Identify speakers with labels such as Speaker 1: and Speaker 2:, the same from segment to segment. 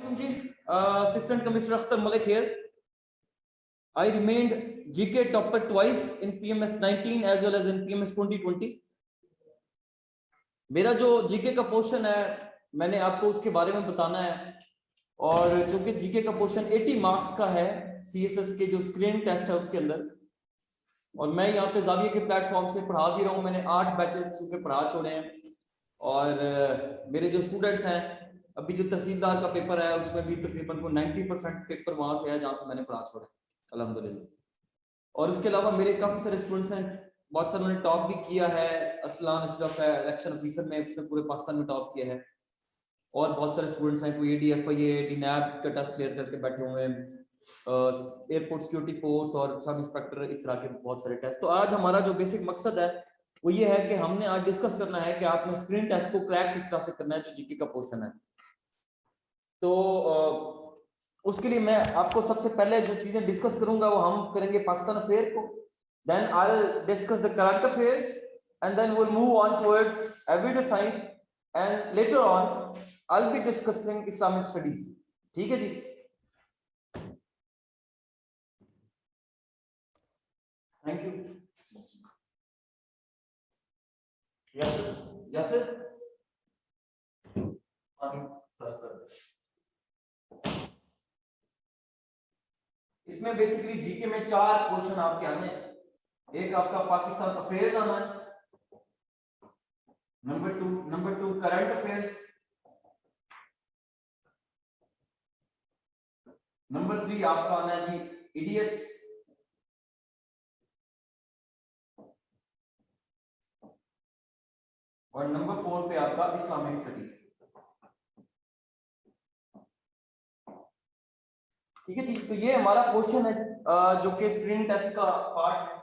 Speaker 1: Assalamualaikum ji. Assistant Commissioner Akhtar Malik here. I remained GK topper twice in PMS 19 as well as in PMS 2020. मेरा जो GK का portion है मैंने आपको उसके बारे में बताना है, और चूंकि जीके का पोर्शन 80 मार्क्स का है सीएसएस के जो स्क्रीनिंग टेस्ट है उसके अंदर, और मैं यहाँ पे जाविया के प्लेटफॉर्म से पढ़ा भी रहा हूँ। मैंने 8 बैचेस चूंकि पढ़ा छोड़े हैं, और मेरे जो स्टूडेंट्स हैं अभी जो तहसीलदार का पेपर है उसमें भी तकरीबन को 90% पेपर वहां से है जहां से मैंने पढ़ा छोड़ा अल्हम्दुलिल्लाह। और उसके अलावा मेरे काफी सारे स्टूडेंट्स हैं, बहुत सारे उन्होंने टॉप भी किया है। असलान अशरफ है इलेक्शन ऑफिसर में, उसने पूरे पाकिस्तान में टॉप किया है। और बहुत सारे स्टूडेंट्स हैं, कोई ADFIA DNAB का टेस्ट क्लियर करके बैठे हुए हैं, एयरपोर्ट सिक्योरिटी फोर्स और सब इंस्पेक्टर, इस तरह के बहुत सारे टेस्ट। तो आज हमारा जो बेसिक मकसद है वो ये है कि हमने आज डिस्कस करना है कि आपने स्क्रीन टेस्ट को क्रैक किस तरह से करना है जो जीके का पोर्शन है। तो उसके लिए मैं आपको सबसे पहले जो चीजें डिस्कस करूंगा वो हम करेंगे पाकिस्तान अफेयर को, then I will discuss the current affairs and then we will move on towards everyday science and later on I will be discussing Islamic studies. ठीक है जी। Thank you. Yes sir. इसमें basically GK में 4 question आपके आने हैं। एक आपका पाकिस्तान अफेयर्स आना है, number two current affairs, number 3 आपका आना है जी ईडीएस, और नंबर 4 पे आपका इस्लामिक स्टडीज। ठीक है जी। तो ये हमारा क्वेश्चन है जो कि स्क्रीन टेस्ट का पार्ट है।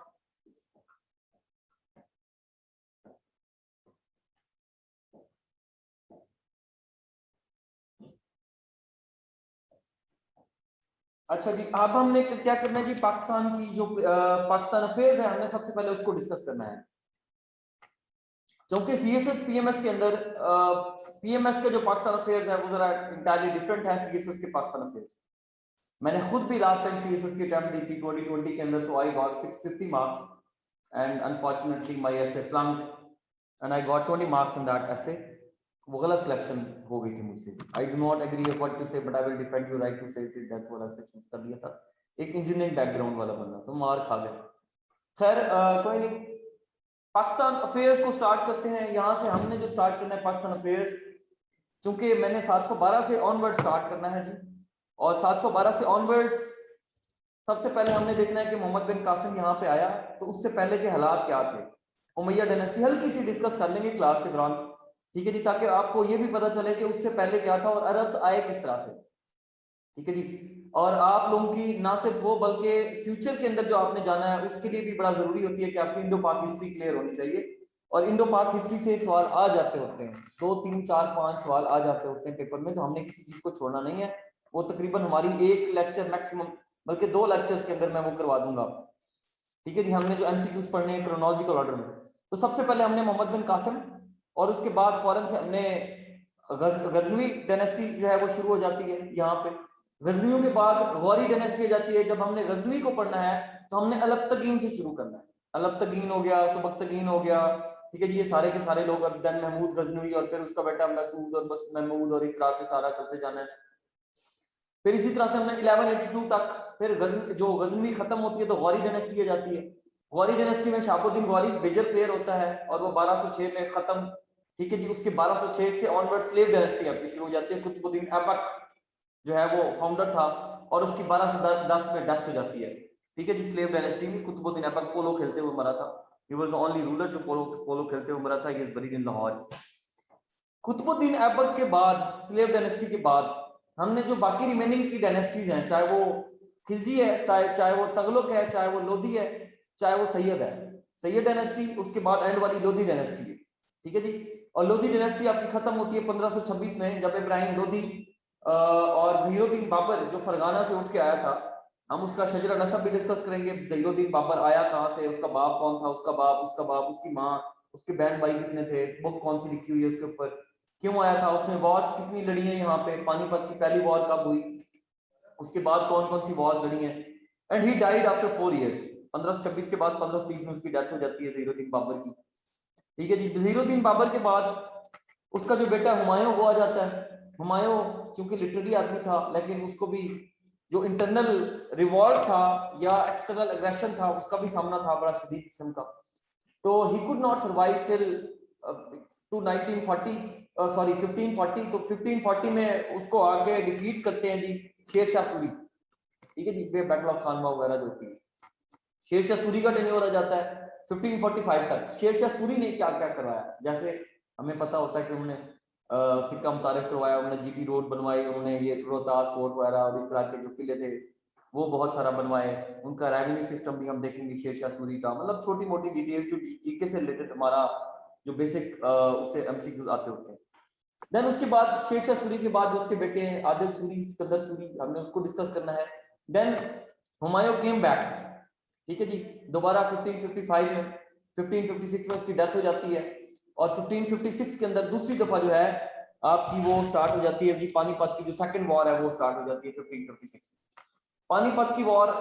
Speaker 1: अच्छा जी, अब हमने क्या करना है जी, पाकिस्तान की जो पाकिस्तान अफेयर्स है हमने सबसे पहले उसको डिस्कस करना है, क्योंकि सीएसएस पीएमएस के अंदर पीएमएस के जो पाकिस्तान अफेयर्स है वो जरा इंटायरली डिफरेंट है सीएसएस के पाकिस्तान अफेयर्स। मैंने खुद भी लास्ट टाइम सीएसएस की अटेम्प्ट दी थी 2020 के अंदर, तो I got 650 marks and unfortunately my essay flunked and I got 20 marks in that essay. वो गलत सिलेक्शन हो गई थी मुझसे। I do not agree what to say but I will defend your right to say it, that's what I choose कर लिया था। एक इंजीनियरिंग बैकग्राउंड वाला बंदा, तो मार खा गया। खैर कोई नहीं, पाकिस्तान अफेयर्स को स्टार्ट करते हैं। यहाँ से हमने जो स्टार्ट करना है पाकिस्तान अफेयर्स, क्योंकि मैंने 712 से ऑनवर्ड स्टार्ट करना है जी, और 712 से ऑनवर्ड्स सबसे पहले हमने देखना है कि मोहम्मद बिन कासिम यहाँ पे आया तो उससे पहले के हालात क्या थे। उमैया डायनेस्टी हल्की सी डिस्कस कर लेंगे क्लास के दौरान, ठीक है जी, ताकि आपको ये भी पता चले कि उससे पहले क्या था और अरब्स आए किस तरह से। ठीक है जी। और आप लोगों की ना सिर्फ वो बल्कि फ्यूचर के अंदर जो आपने जाना है उसके लिए भी बड़ा जरूरी होती है कि आपकी इंडो पाक हिस्ट्री क्लियर होनी चाहिए। और इंडो पाक हिस्ट्री से सवाल आ जाते होते हैं, 2 3 4 5 सवाल आ जाते होते हैं पेपर में, तो हमने किसी चीज को छोड़ना नहीं है। वो तकरीबन हमारी 1 लेक्चर मैक्सिमम, बल्कि 2 लेक्चर्स के अंदर मैं वो करवा दूंगा। ठीक है जी। हमने जो एमसीक्यूज पढ़ने हैं क्रोनोलॉजिकल ऑर्डर में, तो सबसे पहले हमने मोहम्मद बिन कासिम, और उसके बाद फौरन से हमने गजनवी डायनेस्टी जो है वो शुरू हो जाती है यहाँ पे। गजनियों के बाद गौरी डायनेस्टी आ जाती है। जब हमने गजनी को पढ़ना है तो हमने अलबतगीन से शुरू करना है। अलबतगीन हो गया, सुबक्तगीन हो गया, ठीक है जी, ये सारे के सारे लोग। अब देन महमूद गजनवी और फिर उसका बेटा मसूद और बस महमूद, और इस तरह से सारा चलते जाना है। फिर इसी तरह से हमने 1182 तक, फिर जो गजनवी खत्म होती है तो गौरी डायनेस्टी आ जाती है। गौरी डायनेस्टी में शाहबुद्दीन गौरी मेजर प्लेयर होता है और वो 1206 में खत्म। ठीक है जी। उसके 1206 से ऑनवर्ड स्लेव डायनेस्टी आपकी शुरू हो जाती है। कुतुबुद्दीन ऐबक जो है वो फाउंडर था और उसकी 1210 में डेथ हो जाती है। ठीक है जी। स्लेव डायनेस्टी में कुतुबुद्दीन ऐबक पोलो खेलते हुए मरा था। He was the only ruler जो पोलो खेलते हुए मरा था। He is buried in Lahore. Qutbuddin Aibak के बाद, स्लेव डायनेस्टी के बाद, हमने जो बाकी रिमेनिंग की डायनेस्टीज हैं, चाहे वो खिलजी है, चाहे वो तगलुक है, चाहे वो लोधी है, चाहे वो सैयद है, सैयद डायनेस्टी, उसके बाद एंड वाली लोधी डायनेस्टी है। ठीक है जी। और लोधी डायनेस्टी आपकी खत्म होती है 1526 में, जब इब्राहिम लोधी और ज़हीरुद्दीन बाबर जो फरगाना से उठ के आया था। हम उसका शजरा नसब भी डिस्कस करेंगे। ज़हीरुद्दीन बाबर आया कहाँ से, उसका बाप कौन था, उसका बाप, उसकी माँ, उसके बहन भाई कितने थे, बुक कौन सी लिखी हुई है उसके ऊपर। क्यों आया था, उसमें वॉर्स कितनी लड़ी है, यहाँ पे पानीपत की पहली वॉर कब हुई, उसके बाद कौन कौन सी वॉर लड़ी है। And he died after 4 years। 1526 के बाद 1530 में उसकी डेथ हो जाती है ज़हीरुद्दीन बाबर की। ठीक है जी। ज़हीरुद्दीन बाबर के बाद उसका जो बेटा हुमायूं वो आ जाता है। हुमायूं चूंकि लिटरेरी आदमी था, लेकिन उसको भी जो इंटरनल रिवॉल्ट था या एक्सटर्नल एग्रेशन था उसका भी सामना था बड़ा शदीद किस्म का। तो he could not survive till two 1940 sorry 1540। तो 1540 में उसको आगे डिफीट करते हैं जी शेर शाह सूरी। ठीक है जी, बैटल ऑफ खानवा वगैरह जो होती है, शेर शाह सूरी का टेन्योर आ जाता है 1545 तक। शेर शाह सूरी ने क्या क्या करवाया, जैसे हमें पता होता है कि उन्होंने सिक्का मुतारिफ करवाया, उन्होंने जीटी रोड बनवाई, उन्होंने ये रोहतास फोर्ट वगैरह और इस तरह के जो किले थे वो बहुत सारा बनवाए। उनका रेवेन्यू सिस्टम भी हम देखेंगे शेर शाह सूरी का, मतलब छोटी मोटी डिटेल जो जीके से रिलेटेड हमारा जो बेसिक उससे एमसीक्यूज आते होते हैं। देन उसके बाद शेर शाह सूरी के बाद जो उसके बेटे हैं आदिल सूरी, सिकंदर सूरी, हमने उसको डिस्कस करना है। Then Humayun came back. ठीक है जी, दोबारा 1555 में, 1556 में उसकी डेथ हो जाती है और 1556 के अंदर दूसरी दफा जो है आपकी वो स्टार्ट हो जाती है जी पानीपत की जो सेकंड वॉर है वो स्टार्ट हो जाती है 1556। पानीपत की वॉर,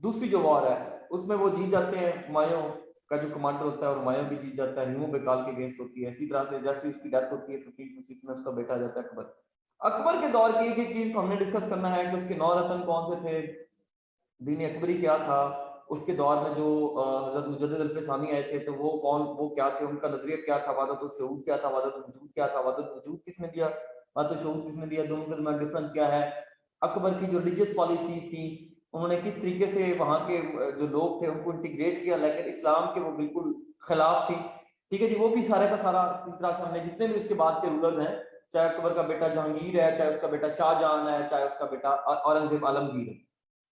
Speaker 1: दूसरी जो वॉर है उसमें वो जीत जाते हैं, हुमायूं का जो कमांडर होता है और हुमायूं भी जीत जाता है, हिमू बेकाल के अगेंस्ट होती है। इसी तरह से जैसे उसकी डेथ होती है 1556 में उसका बेटा आ जाता है अकबर। अकबर के दौर की एक चीज को हमने डिस्कस करना है कि उसके 9 रत्न कौन से थे, दीन अकबरी क्या था, उसके दौर में जो हजरत मुजद्दिद अल्फ़सानी आए थे तो वो कौन, वो क्या थे, उनका नजरिया क्या था, वादतुल शऊद क्या था, वादतुल वजूद क्या था, वादतुल वजूद किसने दिया, वादतुल शऊद किसने दिया, दोनों के दरमियान डिफरेंस क्या है। अकबर की जो रिलीजियस पॉलिसीज थी उन्होंने किस तरीके से वहाँ के जो लोग थे उनको इंटीग्रेट किया, लेकिन इस्लाम के वो बिल्कुल खिलाफ थी। ठीक है जी, वो भी सारे का सारा इस तरह से हमने जितने भी उसके बाद के रूलर्स हैं, चाहे अकबर का बेटा जहांगीर है, चाहे उसका बेटा शाहजहां है, चाहे उसका बेटा औरंगजेब आलमगीर है।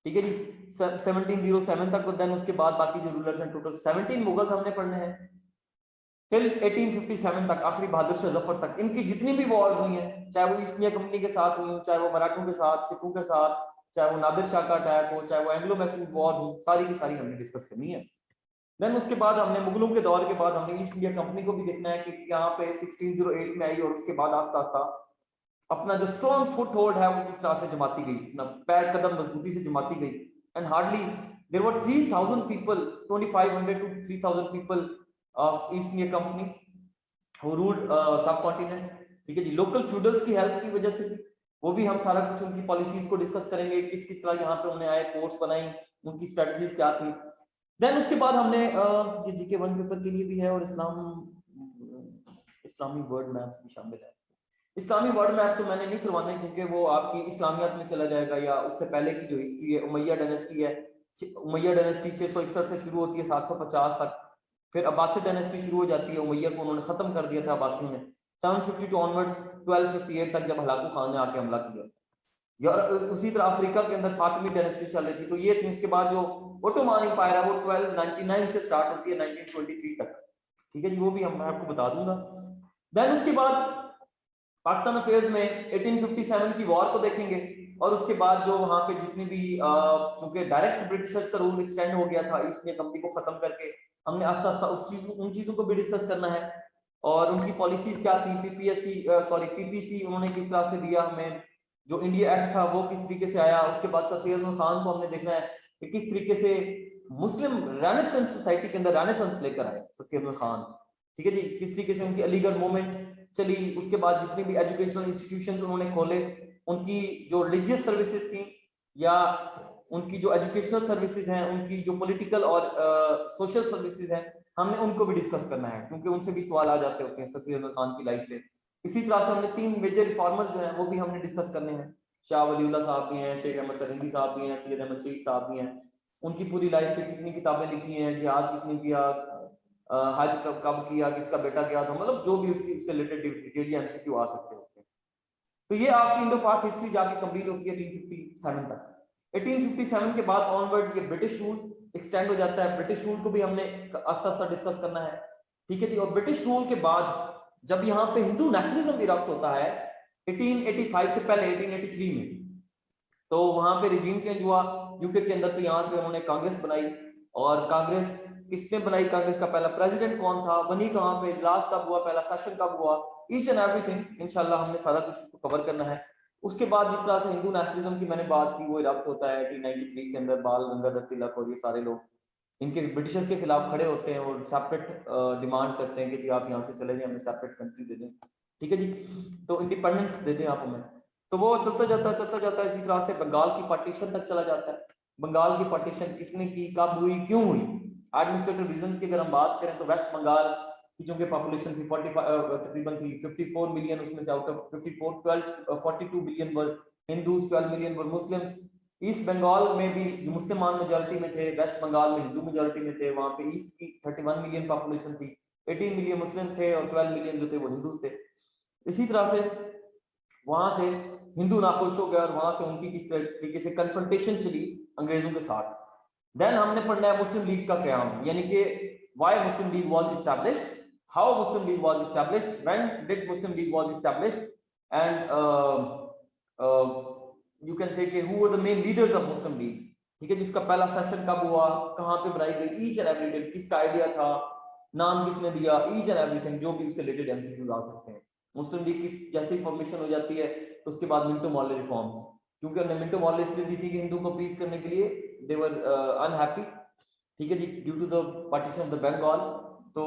Speaker 1: ठीक है जी, 1707 तक। देन उसके बाद बाकी जो रूलर्स हैं टोटल 17 मुगल्स हमने पढ़ने हैं टिल 1857 तक, आखिरी बहादुर शाह जफर तक। इनकी जितनी भी वॉर्स हुई हैं, चाहे वो ईस्ट इंडिया कंपनी के साथ हुई, चाहे वो मराठों के साथ, सिखों के साथ, चाहे वो नादिर शाह का अटैक हो, चाहे वो एंग्लो मैसूर वॉर हो, सारी की सारी हमने डिस्कस करनी है। देन उसके बाद हमने मुगलों के दौर के बाद हमने ईस्ट इंडिया कंपनी को भी देखना है कि यहाँ पे 1608 में आई और उसके बाद आस्ता आस्ता अपना जो स्ट्रॉन्ग फुट होल्ड है वो किस तरह से जमाती गई, अपना पैर कदम मजबूती से जमाती गई। And hardly there were 3000 people, 2500 to 3000 people of East India company who ruled subcontinent. ठीक है जी, लोकल फ्यूडल्स की हेल्प की वजह से भी, वो भी हम सारा कुछ उनकी पॉलिसीज को डिस्कस करेंगे, किस किस तरह यहाँ पे उन्होंने आए, कोर्ट्स बनाई, उनकी स्ट्रेटजीज क्या थी। देन उसके बाद हमने ये जीके 1 पेपर के लिए भी है और इस्लामी वर्ड मैप्स भी शामिल है। इस्लामी वर्ड मैप तो मैंने नहीं करवाना क्योंकि वो आपकी इस्लामियात में चला जाएगा, या उससे पहले की जो हिस्ट्री है उमैया डायनेस्टी है, उमैया डायनेस्टी 661 से शुरू होती है 750 तक, फिर अब्बासिड डायनेस्टी शुरू हो जाती है, उमैया को उन्होंने खत्म कर दिया था अब्बासियों ने 752 ऑनवर्ड्स 1258 तक जब हलाकू खान ने आके हमला किया। और उसी तरह अफ्रीका के अंदर फातिमी डायनेस्टी चल रही थी, तो ये थी। उसके बाद जो ओटोमान एम्पायर है वो 1299 से स्टार्ट होती है 1923 तक। ठीक है जी, वो भी मैं आपको बता दूंगा। देन उसके बाद पाकिस्तान अफेयर्स में 1857 की वॉर को देखेंगे और उसके बाद जो वहां पे जितनी भी चूंकि डायरेक्ट ब्रिटिशर्स का रूल एक्सटेंड हो गया था ईस्ट इंडिया कंपनी को खत्म करके, हमने आस्ता आस्ता उन चीजों को भी डिस्कस करना है और उनकी पॉलिसीज क्या थी, पीपीसी उन्होंने किस तरह से दिया हमें, जो इंडिया एक्ट था वो किस तरीके से आया। उसके बाद सर सैयद अहमद खान को हमने देखना है कि किस तरीके से मुस्लिम रेनेसेंस सोसाइटी के अंदर रेनेसेंस लेकर आए सर सैयद अहमद खान। ठीक है जी, किस तरीके से उनकी अलीगढ़ मूवमेंट चली, उसके बाद जितनी भी एजुकेशनल इंस्टीट्यूशंस उन्होंने खोले, उनकी जो रिलीजियस सर्विसेज थी या उनकी जो एजुकेशनल सर्विसेज हैं, उनकी जो पॉलिटिकल और सोशल सर्विसेज हैं, हमने उनको भी डिस्कस करना है क्योंकि उनसे भी सवाल आ जाते होते हैं सर सैयद अहमद खान की लाइफ से। इसी तरह से हमने 3 मेजर रिफॉर्मर्स जो हैं वो भी हमने डिस्कस करने हैं। शाह वलीउल्लाह साहब भी हैं, शेख अहमद सरहिंदी साहब भी हैं, सैयद अहमद शहीद साहब भी हैं। उनकी पूरी लाइफ पे कितनी किताबें लिखी हैं, जिहाद किसने किया, हज कब किया, किसका बेटा गया था, मतलब जो भी उससे रिलेटेड डिटेल एमसीक्यू आ सकते होते हैं। तो ये आपकी इंडो पाक हिस्ट्री जाके कंप्लीट होती है 1857 तक। 1857 के बाद ऑनवर्ड्स ये ब्रिटिश रूल एक्सटेंड हो जाता है। ब्रिटिश रूल को भी हमने आस्ता आस्ता डिस्कस करना है। ठीक है जी, और ब्रिटिश रूल के बाद जब यहाँ पे हिंदू नेशनलिज्म इरप्ट होता है 1885 से पहले 1883 में, तो वहां पे रिजीम चेंज हुआ यूके के अंदर, तो यहाँ पे उन्होंने कांग्रेस बनाई और कांग्रेस किसने बनाई कांग्रेस का पहला प्रेसिडेंट कौन था, बनी कहाँ पे, इजलास कब हुआ, पहला सेशन कब हुआ, ईच एंड एवरीथिंग इंशाल्लाह हमने सारा कुछ कवर करना है। उसके बाद जिस तरह से हिंदू नेशनलिज्म की मैंने बात की वो इरप्ट होता है 1893 के अंदर, बाल गंगाधर तिलक और ये सारे लोग इनके ब्रिटिशर्स के खिलाफ खड़े होते हैं और सेपरेट डिमांड करते हैं कि जी आप यहाँ से चले जाए, हमें सेपरेट कंट्री दे दें, ठीक है जी, तो इंडिपेंडेंस दे दें आप हमें। तो वो चलता जाता है इसी तरह से बंगाल की पार्टीशन तक चला जाता है। बंगाल की पार्टीशन किसने की, कब हुई, क्यों हुई, एडमिनिस्ट्रेटिव रीजंस की अगर हम बात करें तो वेस्ट बंगाल की जो कि पॉपुलेशन थी 45 तकरीबन थी 54 मिलियन, उसमें से out of 54 42 million were Hindus, 12 million were Muslims. East Bengal में भी मुसलमान मेजोरिटी में थे, वेस्ट बंगाल में हिंदू मेजोरिटी में थे। वहां पे ईस्ट की 31 मिलियन पॉपुलेशन थी, 18 मिलियन मुस्लिम थे और 12 मिलियन जो थे वो हिंदू थे। इसी तरह से वहां से हिंदू नाखुश हो गए और वहां से उनकी किस तरीके से कन्फ्रंटेशन चली अंग्रेजों के साथ। देन हमने पढ़ना है मुस्लिम लीग का क्याम, यानी कि why Muslim League was established, how Muslim League was established, when did Muslim League was established, and you can say कि who were the main leaders of Muslim League, ठीक है, जिसका पहला सेशन कब हुआ, कहां पे बनाई गई, ईच एंड एवरी डिटेल, किसका आइडिया था, नाम किसने दिया, ईच एंड एवरीथिंग जो भी उससे रिलेटेड एमसीक्यूज आ सकते हैं। मुस्लिम लीग की जैसे ही फॉर्मेशन हो जाती है तो उसके बाद मिंटो मॉर्ले रिफॉर्म्स, क्योंकि हमने मिंटो मॉर्ले इसलिए दी थी कि हिंदू को पीस करने के लिए दे वर अनहैप्पी, ठीक है जी, due to the partition of the Bengal. तो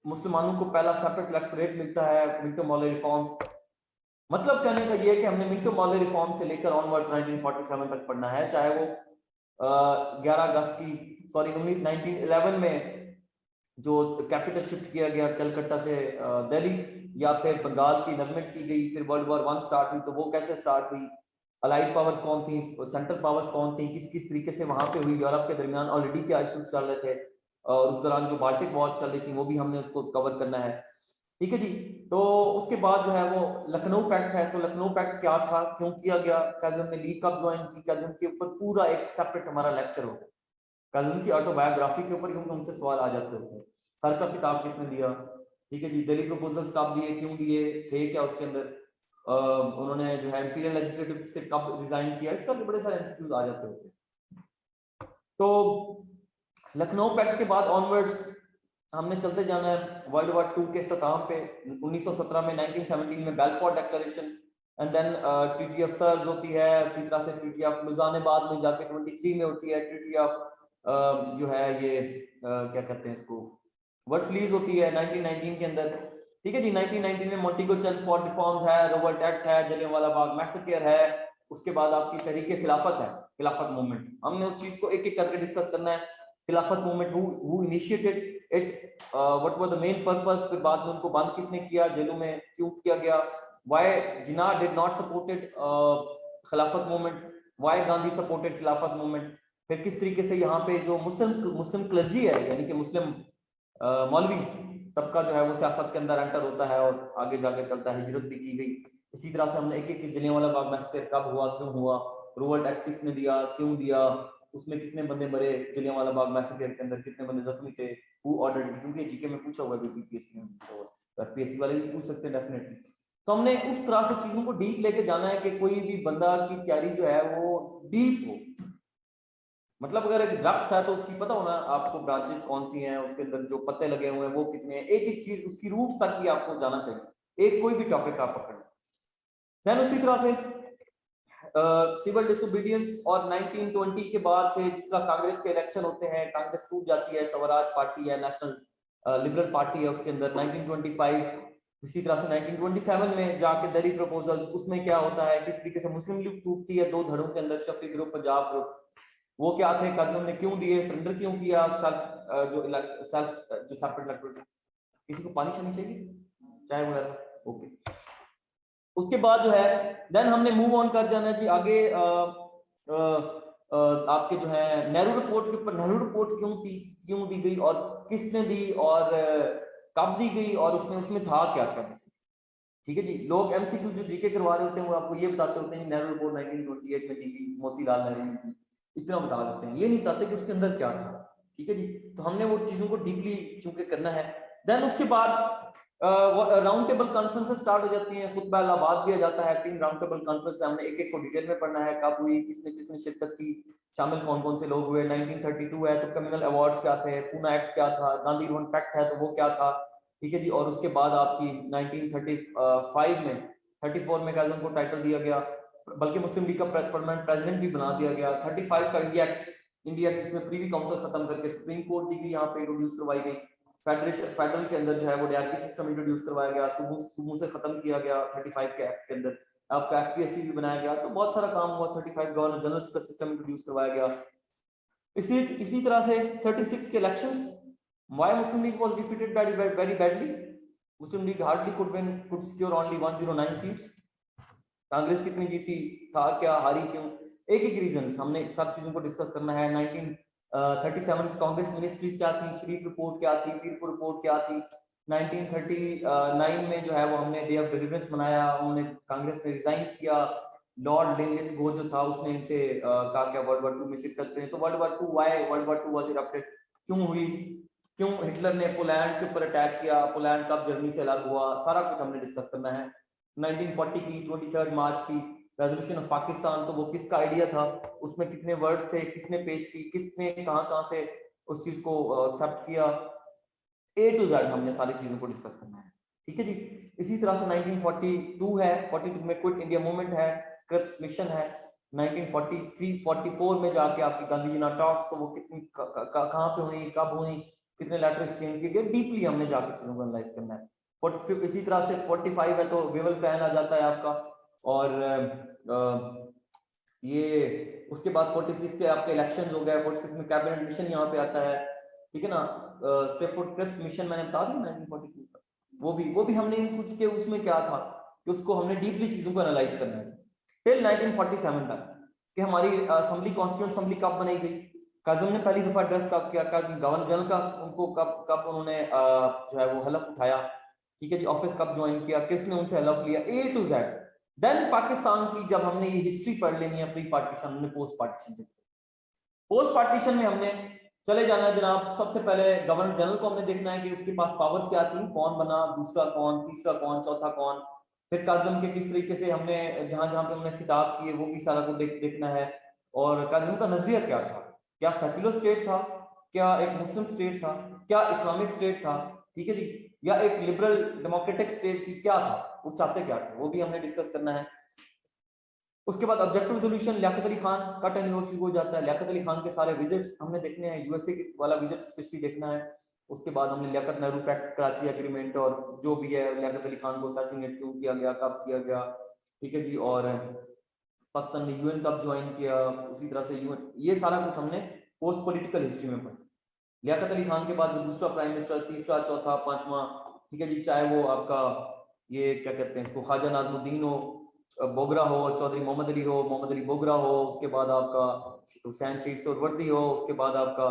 Speaker 1: मुसलमानों को पहला सेपरेट इलेक्टोरेट मिलता है मिंटो मॉर्ले रिफॉर्म्स। मतलब कहने का ये है कि हमने मिंटो मॉर्ले रिफॉर्म से लेकर ऑनवर्ड्स 1947 तक पढ़ना है, चाहे वो 11 अगस्त की सॉरी 1911 में जो कैपिटल शिफ्ट किया गया कलकत्ता से दिल्ली, या फिर बंगाल की इनमेंट की गई, फिर वर्ल्ड वॉर 1 स्टार्ट हुई तो वो कैसे स्टार्ट हुई, अलाइड पावर्स कौन थी, सेंट्रल पावर्स कौन थी, किस किस तरीके से वहां पे हुई, यूरोप के दरमियान ऑलरेडी क्या इश्यूज चल रहे थे और उस दौरान जो बाल्टिक वॉर्स चल रही थी वो भी हमने उसको कवर करना है, ठीक है जी। तो उसके बाद जो है वो लखनऊ पैक्ट है, तो लखनऊ पैक्ट क्या था, क्यों किया गया, काज़िम ने लीग कब ज्वाइन की, काज़िम के ऊपर पूरा एक सेपरेट हमारा लेक्चर होगा, काज़िम की ऑटोबायोग्राफी के ऊपर, क्योंकि हमसे सवाल आ जाते होते हैं। सर का किताब किसने दिया, ठीक है जी, दिल्ली प्रपोजल्स कब दिए, क्यों दिए, थे क्या उसके अंदर, उन्होंने जो है इंपीरियल लेजिस्लेटिव से कब रिजाइन किया, इस तरह के बड़े सारे एमसीक्यूज आ जाते होते हैं। तो लखनऊ पैक्ट के बाद ऑनवर्ड्स हमने चलते जाना है वर्ल्ड वॉर 2 के इख्तिताम पे 1917 में, 1917 में बेलफोर्ट declaration, and then treaty of Sevres होती है, इसी तरह से ट्रीटी ऑफ लुज़ान में जाके 23 में होती है ट्रीटी ऑफ जो है ये क्या कहते हैं इसको, वर्सलीज होती है 1919 के अंदर, ठीक है जी। 1919 में मोंटीगो-चेल फॉर रिफॉर्म्स है, रोबर्ट एक्ट है, जलियांवाला बाग मैसेकर है, उसके बाद आपकी तहरीक खिलाफत है, खिलाफत मूवमेंट, हमने उस चीज को एक एक करके डिस्कस करना है। खिलाफत movement who initiated it, what were the main purpose, फिर बाद में उनको बंद किसने किया, जेलों में क्यों किया गया, why Jinnah did not supported खिलाफत मूवमेंट, व्हाई गांधी सपोर्टेड खिलाफत मूवमेंट, फिर किस तरीके से यहाँ पे जो मुस्लिम क्लर्जी है यानी कि मुस्लिम मौलवी तबका जो है वो सियासत के अंदर एंटर होता है और आगे जाके चलता है, हिजरत भी की गई। इसी तरह से हमने एक एक जलियांवाला बाग मैसेकर कब हुआ, क्यों हुआ, रोबर्ट एक्ट किसने दिया, क्यों दिया, उसमें कितने बंदे मरे, जलियांवाला बाग मैसेकर के अंदर कितने बंदे जख्मी थे, हु ऑर्डर्ड, क्योंकि जीके में पूछा हुआ है, बीपीएससी में पूछा हुआ है, एफपीएससी वाले भी पूछ सकते हैं डेफिनेटली। तो हमने उस तरह से चीजों को डीप लेके जाना है कि कोई भी बंदा की तैयारी जो है वो डीप हो। मतलब अगर एक दरख्त है तो उसकी पता होना आपको ब्रांचेस कौन सी हैं, उसके अंदर जो पत्ते लगे हुए हैं वो कितने हैं, एक एक चीज उसकी रूट्स तक भी आपको जाना चाहिए, एक कोई भी टॉपिक आप पकड़ना। देन उसी तरह से सिविल डिसोबीडियंस और 1920 के बाद से जिस तरह कांग्रेस के इलेक्शन होते हैं, कांग्रेस टूट जाती है, स्वराज पार्टी है, नेशनल लिबरल पार्टी है उसके अंदर 1925। इसी तरह से 1927 में जाके दिल्ली प्रपोजल्स, उसमें क्या होता है, किस तरीके से मुस्लिम लीग टूटती है दो धड़ों के अंदर, शफी ग्रुप, पंजाब ग्रुप, वो क्या थे, काजम ने क्यों दिए, सरेंडर क्यों किया, जो सेपरेट इलेक्टोरेट, किसी को पानी शानी चाहिए चाय वगैरह, ओके। उसके बाद जो है देन हमने मूव ऑन कर जाना जी आगे। आपके जो है नेहरू रिपोर्ट के ऊपर, नेहरू रिपोर्ट क्यों दी गई और किसने दी और कब दी गई और उसमें था क्या क्या, ठीक है जी। लोग एमसीक्यू जो जीके करवा रहे होते हैं वो आपको ये बताते होते हैं नेहरू रिपोर्ट 1928 में दी गई, मोतीलाल नेहरू ने की, इतना बता देते हैं, ये नहीं बताते कि उसके अंदर क्या था, ठीक है जी। तो हमने वो चीजों को डीपली चूंकि करना है। देन उसके बाद राउंड टेबल कॉन्फ्रेंस स्टार्ट हो जाती हैं, खुतबा इलाहाबाद भी आ जाता है, 3 राउंड टेबल कॉन्फ्रेंस हमने एक एक को डिटेल में पढ़ना है, कब हुई, किसने किसने शिरकत की, शामिल कौन कौन से लोग हुए। 1932 है तो कम्युनल अवार्ड्स क्या थे, पूना एक्ट क्या था, गांधी रोड पैक्ट है तो वो क्या था, ठीक है जी। और उसके बाद आपकी 1935 में 34 में काजम को टाइटल दिया गया, बल्कि मुस्लिम लीग का परमानेंट प्रेसिडेंट भी बना दिया गया। 35 का इंडिया एक्ट, इंडिया जिसमें प्रीवी काउंसिल खत्म करके सुप्रीम कोर्ट डिग्री यहाँ पे इंट्रोड्यूस करवाई गई। फेडरल के अंदर जो है वो डायरेक्टी सिस्टम इंट्रोड्यूस करवाया गया, सुबह से खत्म किया गया 35 के एक्ट के अंदर। आपका एफपीएससी भी बनाया गया, तो बहुत सारा काम हुआ। 35 गवर्नर जनरल का सिस्टम इंट्रोड्यूस करवाया गया। इसी तरह से 36 के elections, why Muslim League was defeated very badly. Muslim league hardly could secure only 109 seats. Congress कितनी जीती, था क्या, हारी क्यों, एक एक रीजन हमने सब चीजों को डिस्कस करना है। 1937 कांग्रेस मिनिस्ट्रीज क्या थी, शरीफ रिपोर्ट क्या थी, पीरपुर रिपोर्ट क्या थी। 1939 में जो है वो हमने डे ऑफ डिलीवरेंस मनाया, उन्होंने कांग्रेस ने रिजाइन किया। लॉर्ड लिनलिथ गो जो था उसने इनसे कहा क्या वर्ल्ड वॉर 2 में शिरकत करें। तो world war 2 why world war 2 was erupted, क्यों हुई, क्यों हिटलर ने पोलैंड के ऊपर अटैक किया, पोलैंड कब जर्मनी से अलग हुआ, सारा कुछ हमने डिस्कस करना है। 1940 की 23 मार्च की रेजोल्यूशन ऑफ पाकिस्तान, तो वो किसका आइडिया था, उसमें कितने वर्ड्स थे, किसने पेश की, किसने कहां से उस चीज को एक्सेप्ट किया, ए टू जेड हमने सारी चीजों को डिस्कस करना है, ठीक है जी। इसी तरह से 1942 है, 42 में क्विट इंडिया मूवमेंट है, क्रिप्स मिशन है। 1943-44 में जाके आपकी गांधी जी ना टॉक्स, तो वो कितनी कहां पे हुई, कब हुई, कितने लेटर एक्सचेंज किए गए, डीपली हमने जाके चीजों को एनालाइज करना है। इसी तरह से 45 है तो वेवल प्लान आ जाता है आपका। और ये उसके बाद 46 के आपके इलेक्शंस हो गए, 46 में कैबिनेट मिशन यहाँ पे आता है, ठीक है ना। स्टेफोर्ड क्रिप्स मिशन मैंने बता दिया 1942 का, वो भी हमने कुछ के उसमें क्या था कि उसको हमने डीपली चीजों को एनालाइज करना है टिल 1947 तक कि हमारी असेंबली कॉन्स्टिट्यूंट असेंबली कब बनाई गई, काजम ने पहली दफा एड्रेस कब किया, गवर्नर जनरल का उनको कब कब उन्होंने जो है वो हलफ उठाया, ठीक है जी। ऑफिस कब ज्वाइन किया, किसने उनसे हलफ लिया, ए टू जेड। देन पाकिस्तान की जब हमने ये हिस्ट्री पढ़ लेनी है, प्री पार्टीशन, हमने पोस्ट पार्टीशन, पोस्ट पार्टीशन में हमने चले जाना है जनाब। सबसे पहले गवर्नर जनरल को हमने देखना है कि उसके पास पावर्स क्या थी, कौन बना, दूसरा कौन, तीसरा कौन, चौथा कौन। फिर काजम के किस तरीके से हमने जहां जहां पे हमने खिताब किए वो भी सारा को देखना है। और काजम का नजरिया क्या था, क्या सेक्युलर स्टेट था, क्या एक मुस्लिम स्टेट था, क्या इस्लामिक स्टेट था, ठीक है जी, या एक लिबरल डेमोक्रेटिक स्टेट थी, क्या था, वो चाहते क्या थे, वो भी हमने डिस्कस करना है। उसके बाद ऑब्जेक्टिव रेजोल्यूशन, लियाकत अली खान का टेन्योर शुरू हो जाता है। लियाकत अली खान के सारे विजिट्स हमने देखने हैं, यूएसए वाला विजिट स्पेशली देखना है। उसके बाद हमने लियाकत नेहरू पैक्ट, कराची एग्रीमेंट और जो भी है, लियाकत अली खान को असैसिनेट क्यों किया गया, कब किया गया, ठीक है जी। और पाकिस्तान ने यूएन कब ज्वाइन किया, उसी तरह से यूएन, ये सारा कुछ हमने पोस्ट पॉलिटिकल हिस्ट्री में पढ़ा। लियाकत अली खान के बाद जो दूसरा प्राइम मिनिस्टर, तीसरा, चौथा, पांचवा, ठीक है जी, चाहे वो आपका ये क्या कहते हैं इसको, ख्वाजा नाज़मुद्दीन हो, बोगरा हो, चौधरी मोहम्मद अली हो, मोहम्मद अली बोगरा हो, उसके बाद आपका हुसैन शहीद सोहरवर्दी हो, उसके बाद आपका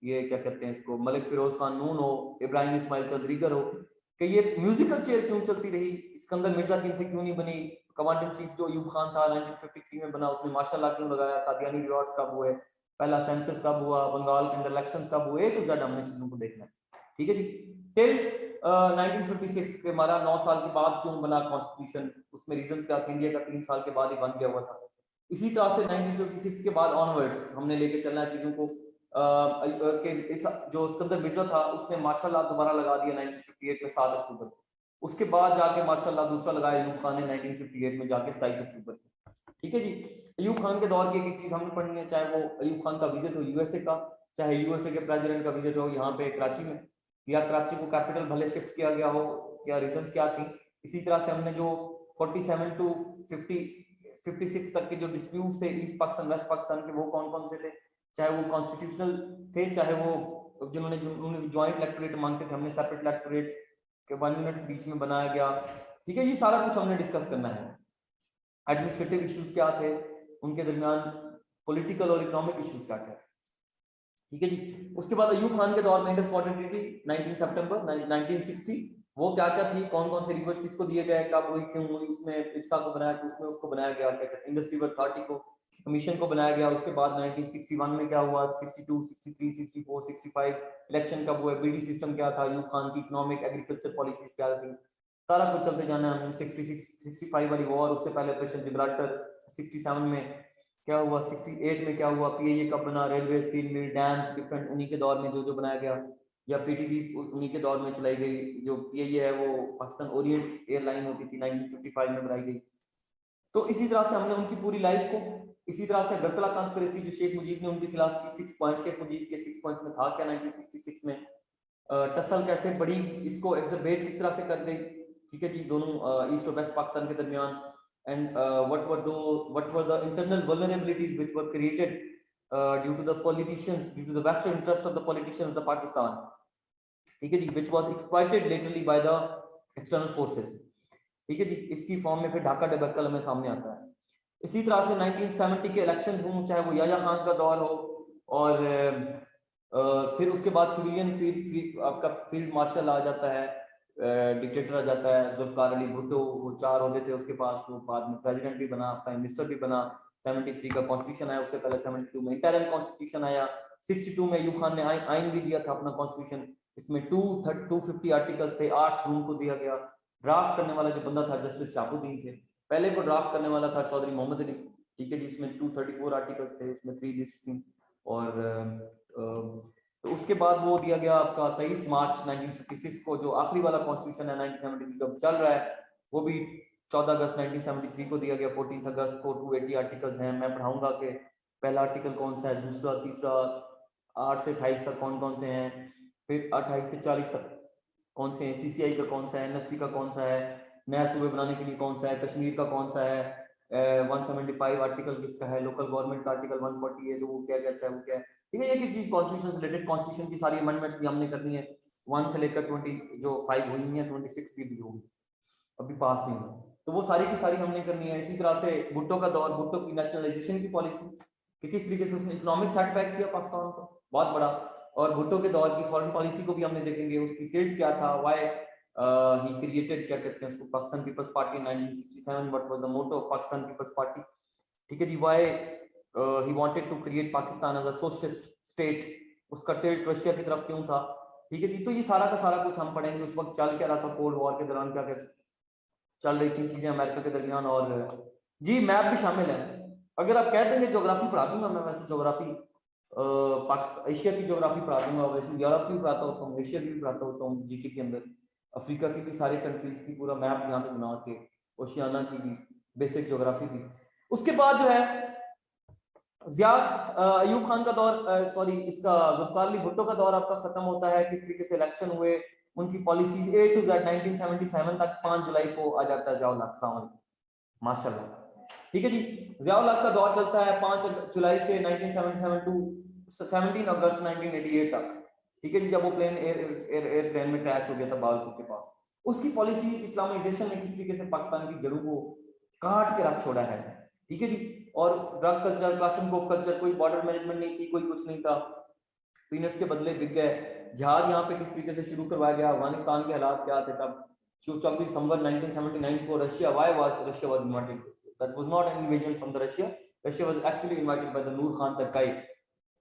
Speaker 1: ये क्या कहते हैं इसको, मलिक फिरोज खान नून हो, इब्राहिम इस्माइल चौधरीगर हो, कि ये म्यूजिकल चेयर क्यों चलती रही, सिकंदर मिर्जा की इनसे क्यों नहीं बनी, कमांडेंट चीफ जो अयूब खान था 1953 में बना, उसने मार्शल लॉ क्यों लगाया, कादियानी रिवॉर्ड्स कब हुए, पहला सेंसस कब हुआ, बंगाल के अंदर इलेक्शंस कब हुए, तो ज़्यादा हमने चीजों को देखना है, ठीक है जी। टिल 1956 के हमारा 9 साल के बाद क्यों बना कॉन्स्टिट्यूशन, उसमें रीजंस क्या थे, इंडिया का 3 साल के बाद ही बन गया हुआ था। इसी तरह से 1956 के बाद ऑनवर्ड्स हमने लेके चलना है चीजों को। जो सिकंदर मिर्जा था उसने मार्शल लॉ दोबारा लगा दिया 1958 में 7 अक्टूबर को, उसके बाद जाके मार्शल लॉ दूसरा लगाया अयूब खान ने 1958 में जाके 27 अक्टूबर को, ठीक है जी। अयूब खान के दौर की एक चीज हमने पढ़नी है, चाहे वो अयूब खान का विजिट हो यूएसए का, चाहे यूएसए के प्रेसिडेंट का विजिट हो यहाँ पे कराची में, या कराची को कैपिटल भले शिफ्ट किया गया हो, क्या रीजंस क्या थी। इसी तरह से हमने जो 47 टू 56 तक के जो डिस्प्यूट थे ईस्ट पाकिस्तान वेस्ट पाकिस्तान के, वो कौन कौन से थे, चाहे वो कॉन्स्टिट्यूशनल थे, चाहे वो जिन्होंने ज्वाइंट इलेक्टोरेट मांगते थे, हमने सेपरेट इलेक्टोरेट के 1 यूनिट बीच में बनाया गया, ठीक है, ये सारा कुछ हमने डिस्कस करना है। एडमिनिस्ट्रेटिव इश्यूज क्या थे उनके दरमियान, पॉलिटिकल और इकोनॉमिक इश्यूज क्या थे, ठीक है जी। उसके बाद अयूब खान के दौर में इंडस वाटर ट्रीटी 19 सितंबर 1960, वो क्या क्या थी, कौन कौन से रिवर्स किसको दिए गए, कब हुई, क्यों हुई, उसमें पिरसा को बनाया, उसमें उसको बनाया गया क्या कहते हैं इंडस रिवर अथॉरिटी को, कमीशन को बनाया गया। उसके बाद 1961 में क्या हुआ, 62, 63, 64, 65 इलेक्शन कब हुए, बीडी सिस्टम क्या था, यूब खान की इकोनॉमिक एग्रीकल्चर पॉलिसीज क्या थी, सारा कुछ चलते जाना है। 66, 65 वाली वॉर, उससे पहले ऑपरेशन जिब्राल्टर, 67 में क्या हुआ, 68 में क्या हुआ, पीएए कब बना, railway, steel mill, dams, different उन्हीं के दौर में जो बनाया गया, या पीटीपी उन्हीं के दौर में चलाई गई। जो पीएए है वो पाकिस्तान ओरिएंट एयरलाइन होती थी, 1955 में बनाई गई। तो इसी तरह से हमने उनकी पूरी लाइफ को, इसी तरह से अगरतला कॉन्स्पिरेसी जो शेख मुजीब ने उनके खिलाफ की, 6 पॉइंट शेख मुजीब के 6 पॉइंट में था क्या 1966 में, टसल कैसे बढ़ी, इसको एग्जर्बेट किस तरह से कर गई, ठीक है जी, दोनों ईस्ट और वेस्ट पाकिस्तान के दरमियान, and what were the internal vulnerabilities which were created due to the politicians, due to the western interest of the politicians of Pakistan, ठीक है जी, which was exploited latterly by the external forces, ठीक है जी। इसकी form में फिर Dhaka debacle हमें सामने आता है। इसी तरह से 1970 के इलेक्शंस हों, चाहे वो याया खान का दौर हो, और फिर उसके बाद सिविलियन आपका फील्ड मार्शल आ जाता है, डिक्टेटर आ जाता है, जुल्फकार अली भुट्टो, वो 4 होते थे उसके पास, वो बाद में प्रेसिडेंट भी बना, प्राइम मिनिस्टर भी बना। 73 का कॉन्स्टिट्यूशन आया, उससे पहले 72 में इंटरिम कॉन्स्टिट्यूशन आया। 62 में यूब खान ने आइन भी दिया था अपना कॉन्स्टिट्यूशन, इसमें 250 आर्टिकल्स थे, 8 जून को दिया गया। ड्राफ्ट करने वाला जो बंदा था जस्टिस शाहबुद्दीन थे, पहले को ड्राफ्ट करने वाला था चौधरी मोहम्मद अली, ठीक है जी, इसमें 234 आर्टिकल्स थे, उसमें 3 लिस्ट थी। और तो उसके बाद वो दिया गया आपका 23 मार्च 1956 को, जो आखिरी वाला कॉन्स्टिट्यूशन है 1973 जब चल रहा है, वो भी 14 अगस्त 1973 को दिया गया। 14 अगस्त को 280 आर्टिकल्स हैं, मैं पढ़ाऊंगा कि पहला आर्टिकल कौन सा है, दूसरा, तीसरा, 8 से 28 तक कौन कौन से हैं, फिर 28 से 40 तक कौन से हैं, सीसीआई का कौन सा है, एनएफसी का कौन सा है, नया सूबे बनाने के लिए कौन सा है, कश्मीर का कौन सा है, 175 आर्टिकल किसका है, लोकल गवर्नमेंट का आर्टिकल 140 है, तो वो क्या कहता है, वो क्या है, ठीक है। ये चीज कॉन्स्टिट्यूशन से रिलेटेड, कॉन्स्टिट्यूशन की सारी अमेंडमेंट्स भी हमने करनी है, 1 से लेकर 20 जो 5 हुई है, 26 भी होगी, अभी पास नहीं हुआ, तो वो सारी की सारी हमने करनी है। इसी तरह से भुट्टो का दौर, भुट्टो की नेशनलाइजेशन की पॉलिसी, कि किस तरीके से उसने इकोनॉमिक सेटबैक किया पाकिस्तान को बहुत बड़ा, और भुट्टो के दौर की फॉरेन पॉलिसी को भी हमने देखेंगे, उसकी टिल्ट क्या था, व्हाई ही क्रिएटेड, क्या कहते हैं उसको, Pakistan People's Party 1967, what was the motto of Pakistan People's Party, ठीक है जी, why he wanted to create Pakistan as a socialist state, उसका टिल्ट रशिया की तरफ क्यों था, ठीक है जी। तो ये सारा का सारा कुछ हम पढ़ेंगे, उस वक्त चल क्या रहा था, कोल्ड वॉर के दौरान क्या क्या चल रही थी चीजें अमेरिका के दरमियान, और जी मैप भी शामिल है। अगर आप कह देंगे ज्योग्राफी पढ़ा दूंगा मैं, वैसे ज्योग्राफी एशिया की ज्योग्राफी पढ़ा दूंगा, वैसे यूरोप की भी पढ़ाता होता हूँ, एशिया की भी पढ़ाता होता हूँ जीके के अंदर, अफ्रीका की भी सारी कंट्रीज की पूरा मैप यहाँ पे बना के, ओशियाना की भी बेसिक ज्योग्राफी भी। उसके बाद जो है अयूब खान का दौर, सॉरी इसका जुल्फकार अली भुट्टो का दौर आपका खत्म होता है, किस तरीके से इलेक्शन हुए, उनकी पॉलिसीज A to Z 1977 तक 5 जुलाई को आ जाता है ज़ियाउल हक, माशाल्लाह, ठीक है जी। ज़ियाउल हक का दौर चलता है 5 जुलाई से 1977 टू 17 अगस्त 1988 तक, ठीक है जी, जब वो प्लेन एयरप्लेन में क्रैश हो गया था बावलपुर के पास। उसकी पॉलिसी इस्लामाइजेशन ने किस तरीके से पाकिस्तान की जड़ों को काट के रख छोड़ा है, ठीक है जी। और ड्रग कल्चर, क्लाशनकोव कल्चर, कोई बॉर्डर मैनेजमेंट नहीं थी, कोई कुछ नहीं था, पीनट्स के बदले बिक गए। जहाज यहाँ पे किस तरीके से शुरू करवाया गया, अफगानिस्तान के हालात क्या थे तब, 24 दिसंबर 1979 को Russia was invited, that was not an invasion from the Russia was actually invited by the Noor Khan Taraki,